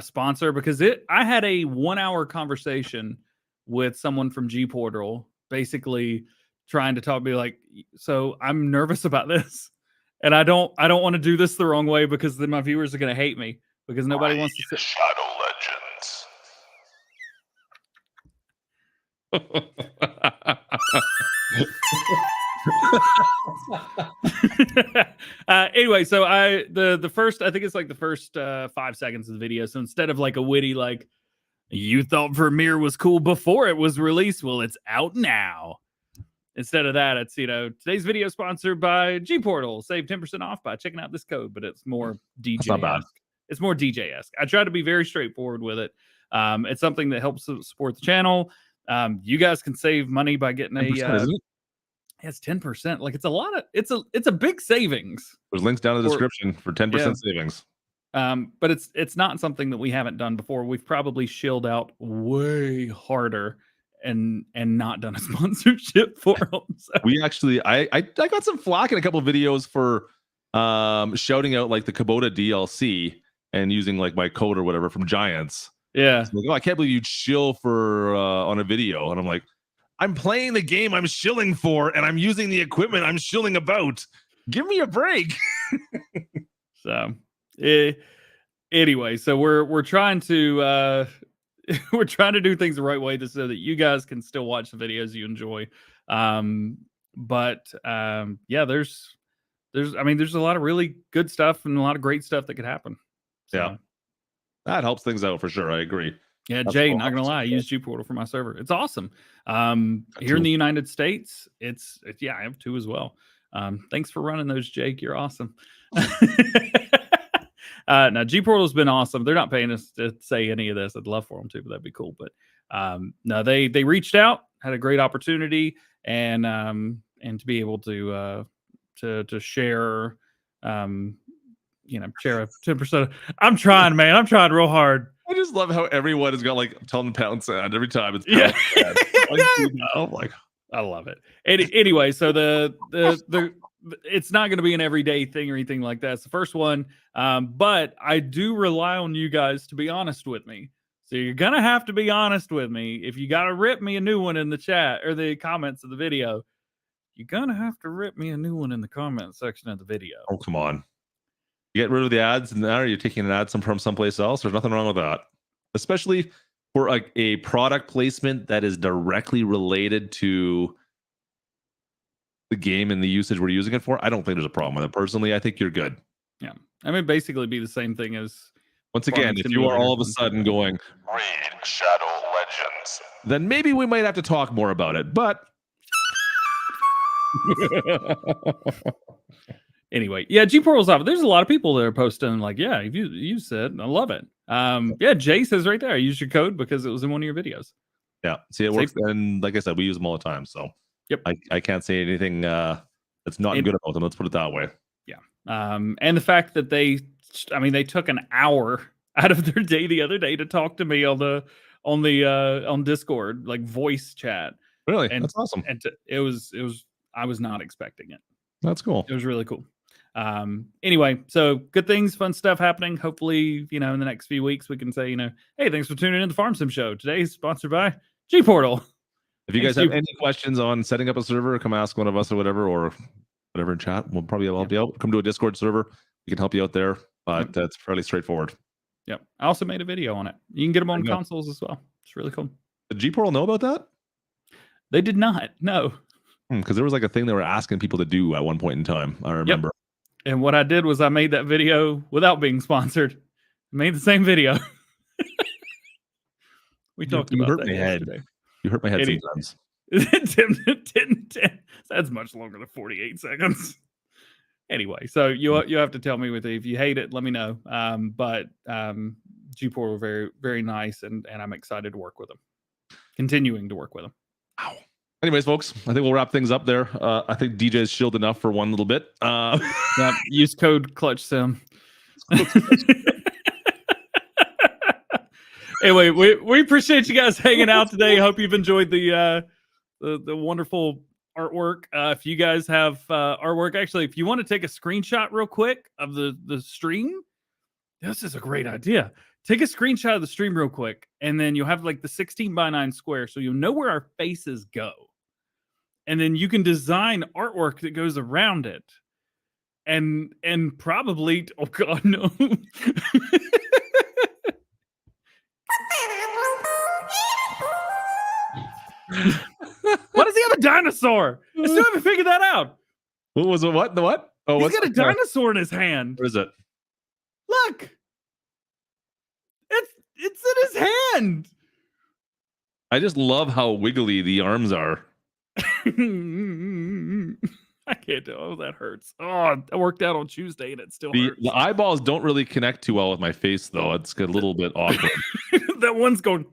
sponsor, because I had a 1-hour conversation with someone from G Portal, basically trying to talk to me like, so I'm nervous about this, and I don't want to do this the wrong way because then my viewers are going to hate me because nobody wants to. Shadow Legends. Anyway, so the first, I think it's like the first 5 seconds of the video. So instead of like a witty like, you thought Vermeer was cool before it was released, well, it's out now. Instead of that, it's today's video sponsored by G Portal. Save 10% off by checking out this code, but it's more DJ-esque. It's more DJ-esque. I try to be very straightforward with it. It's something that helps support the channel. You guys can save money by getting it's 10%. Like it's a lot of it's a big savings. There's links down in the description for 10% savings. But it's not something that we haven't done before. We've probably shilled out way harder not done a sponsorship for them. So. We actually, I got some flack in a couple of videos for shouting out like the Kubota DLC and using like my code or whatever from Giants. Yeah. Like, oh, I can't believe you'd shill for on a video. And I'm like, I'm playing the game I'm shilling for, and I'm using the equipment I'm shilling about. Give me a break. So anyway, so we're trying to we're trying to do things the right way so that you guys can still watch the videos you enjoy. Yeah, there's a lot of really good stuff and a lot of great stuff that could happen. So, yeah. That helps things out for sure. I agree. Yeah, That's Jay, cool. not gonna lie, I use Gportal for my server. It's awesome. Here in too. the United States, it's yeah, I have 2 as well. Thanks for running those, Jake. You're awesome. Now Gportal's been awesome. They're not paying us to say any of this. I'd love for them to, but that'd be cool. But no, they reached out, had a great opportunity, and to be able to share share a 10%. I'm trying, man. I'm trying real hard. I just love how everyone has got like £10 sound every time. It's Yeah. I'm like, I love it. Anyway, so the it's not going to be an everyday thing or anything like that. It's the first one, but I do rely on you guys to be honest with me. So you're gonna have to be honest with me. If you got to rip me a new one in the chat or the comments of the video, you're gonna have to rip me a new one in the comment section of the video. oh, come on. You get rid of the ads and now you're taking an ad from someplace else. There's nothing wrong with that. Especially for like a product placement that is directly related to the game and the usage we're using it for. I don't think there's a problem with it. Personally, I think you're good. Yeah. I mean, basically be the same thing as Once again, if you are all of a sudden going, Read Shadow Legends, then maybe we might have to talk more about it. But anyway, yeah, Gportal's off. There's a lot of people that are posting like, yeah, you said, I love it. Yeah, Jay says right there, I used your code because it was in one of your videos. yeah, see, it works. And like I said, we use them all the time. So yep, I can't say anything that's not good about them. Let's put it that way. Yeah. And the fact that they took an hour out of their day the other day to talk to me on Discord, like voice chat. Really? And that's awesome. And it was I was not expecting it. That's cool. It was really cool. Anyway, so good things, fun stuff happening. Hopefully, in the next few weeks we can say, hey, thanks for tuning in to the Farm Sim Show. Today's sponsored by Gportal. If you guys have any questions on setting up a server, come ask one of us or whatever in chat. We'll probably help you out. Come to a Discord server. We can help you out there, but that's fairly straightforward. Yep. I also made a video on it. You can get them on consoles as well. It's really cool. Did Gportal know about that? They did not. No. Because there was like a thing they were asking people to do at one point in time. I remember. Yep. And what I did was I made that video without being sponsored. I made the same video. We talked about that yesterday. You hurt my head sometimes. That's much longer than 48 seconds. Anyway, so you have to tell me if you hate it, let me know. But Gportal were very, very nice, and I'm excited to work with them. Continuing to work with them. Wow. Anyways, folks, I think we'll wrap things up there. I think DJ's shielded enough for one little bit. Yep, use code KLUTCHSIM. Anyway, we appreciate you guys hanging out today. Hope you've enjoyed the wonderful artwork. If you guys have artwork, actually, if you want to take a screenshot real quick of the stream, this is a great idea. Take a screenshot of the stream real quick, and then you'll have like the 16:9 square, so you'll know where our faces go. And then you can design artwork that goes around it. And probably, oh God, no. What is the other dinosaur? I still haven't figured that out. What was it? What? The what? Oh, he's got a dinosaur in his hand. What is it? Look. It's in his hand. I just love how wiggly the arms are. I can't do. Oh, that hurts. Oh, I worked out on Tuesday and it still hurts. The eyeballs don't really connect too well with my face, though. It's a little bit awkward. That one's going.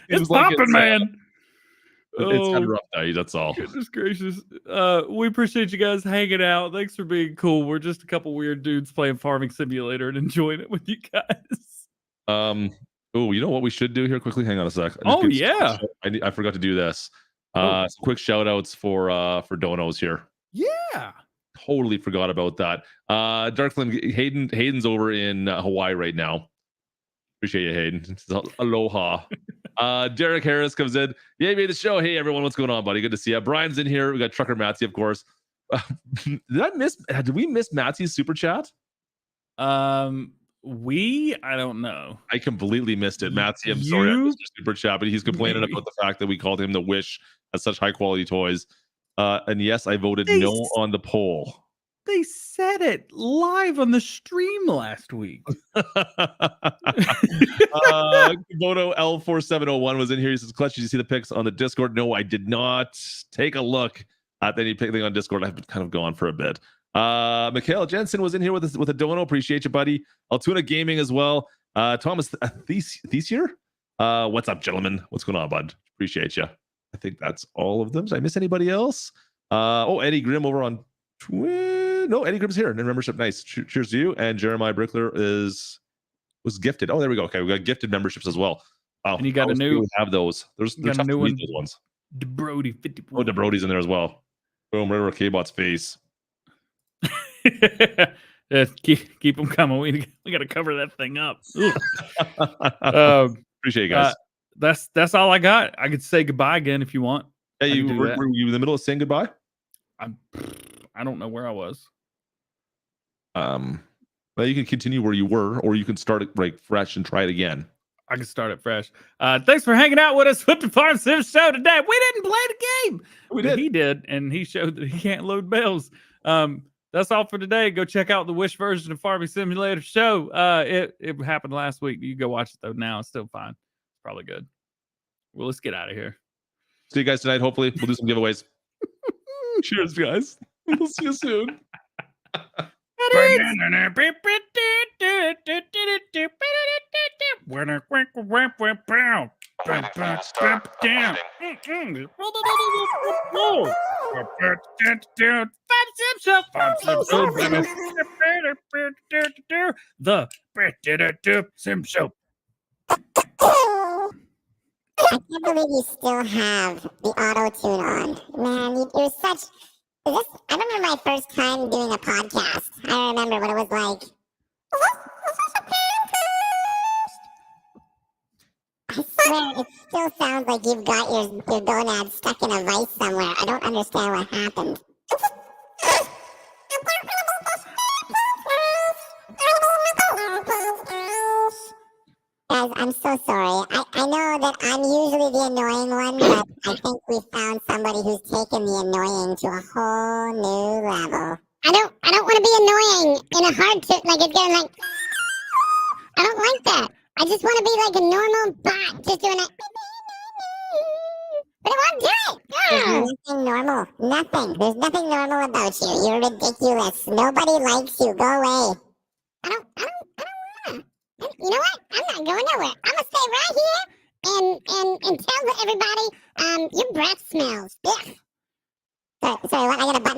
It's like popping, man. It's kind of rough day, that's all. Goodness gracious. We appreciate you guys hanging out. Thanks for being cool. We're just a couple weird dudes playing Farming Simulator and enjoying it with you guys. Oh, you know what we should do here quickly? Hang on a sec. Oh, yeah. I forgot to do this. Oh. Some quick shout outs for donos here. Yeah. Totally forgot about that. Darkland Hayden's over in Hawaii right now. Appreciate you, Hayden. Aloha. Derek Harris comes in. Yay, made the show. Hey everyone, what's going on, buddy? Good to see you. Brian's in here. We got Trucker Matty, of course. Did we miss Matty's super chat? I don't know. I completely missed it. Matty, I'm sorry I missed your super chat, but he's complaining Maybe. about the fact that we called him the Wish as such high quality toys. And yes, I voted no on the poll. They said it live on the stream last week. Komodo L4701 was in here. He says, Clutch, did you see the pics on the Discord? No, I did not. Take a look at any pic thing on Discord. I've been kind of gone for a bit. Mikhail Jensen was in here with a dono. Appreciate you, buddy. Altoona Gaming as well. Thomas Thesier. What's up, gentlemen? What's going on, bud? Appreciate you. I think that's all of them. Did I miss anybody else? Eddie Grimm over on Twitch. No, Eddie Grimm's here in membership. Nice. Cheers to you. And Jeremiah Brickler was gifted. Oh, there we go. Okay, we got gifted memberships as well. Wow. And you got a new. We have those. There's a new one. those ones. DeBrody 50. Oh, DeBrody's in there as well. Boom, right over K-Bot's face. Keep them coming. We got to cover that thing up. Appreciate you guys. That's all I got. I could say goodbye again if you want. Hey, were you in the middle of saying goodbye? I don't know where I was. Well, you can continue where you were, or you can start it right fresh and try it again. I can start it fresh. Thanks for hanging out with us with the Farm Sim show today. We didn't play the game. We did. He did, and he showed that he can't load bells. That's all for today. Go check out the Wish version of Farming Simulator show. It happened last week. You go watch it though now. It's still fine. It's probably good. Well, let's get out of here. See you guys tonight. Hopefully, we'll do some giveaways. Cheers, guys. We'll see you soon. The Sim Show. I can't believe you still have the auto-tune on. Man, you're such... I remember my first time doing a podcast. I remember what it was like. I swear, it still sounds like you've got your gonads stuck in a vice somewhere. I don't understand what happened. Guys, I'm so sorry. I know that I'm usually the annoying one, but I think we found somebody who's taken the annoying to a whole new level. I don't want to be annoying in a hard to like it's getting like I don't like that. I just want to be like a normal bot, just doing it. But I want to do it. There's nothing normal. Nothing. There's nothing normal about you. You're ridiculous. Nobody likes you. Go away. I don't want to. You know what? I'm not going nowhere. I'm gonna stay right here and tell everybody your breath smells. Ugh. Sorry, what? I got a button.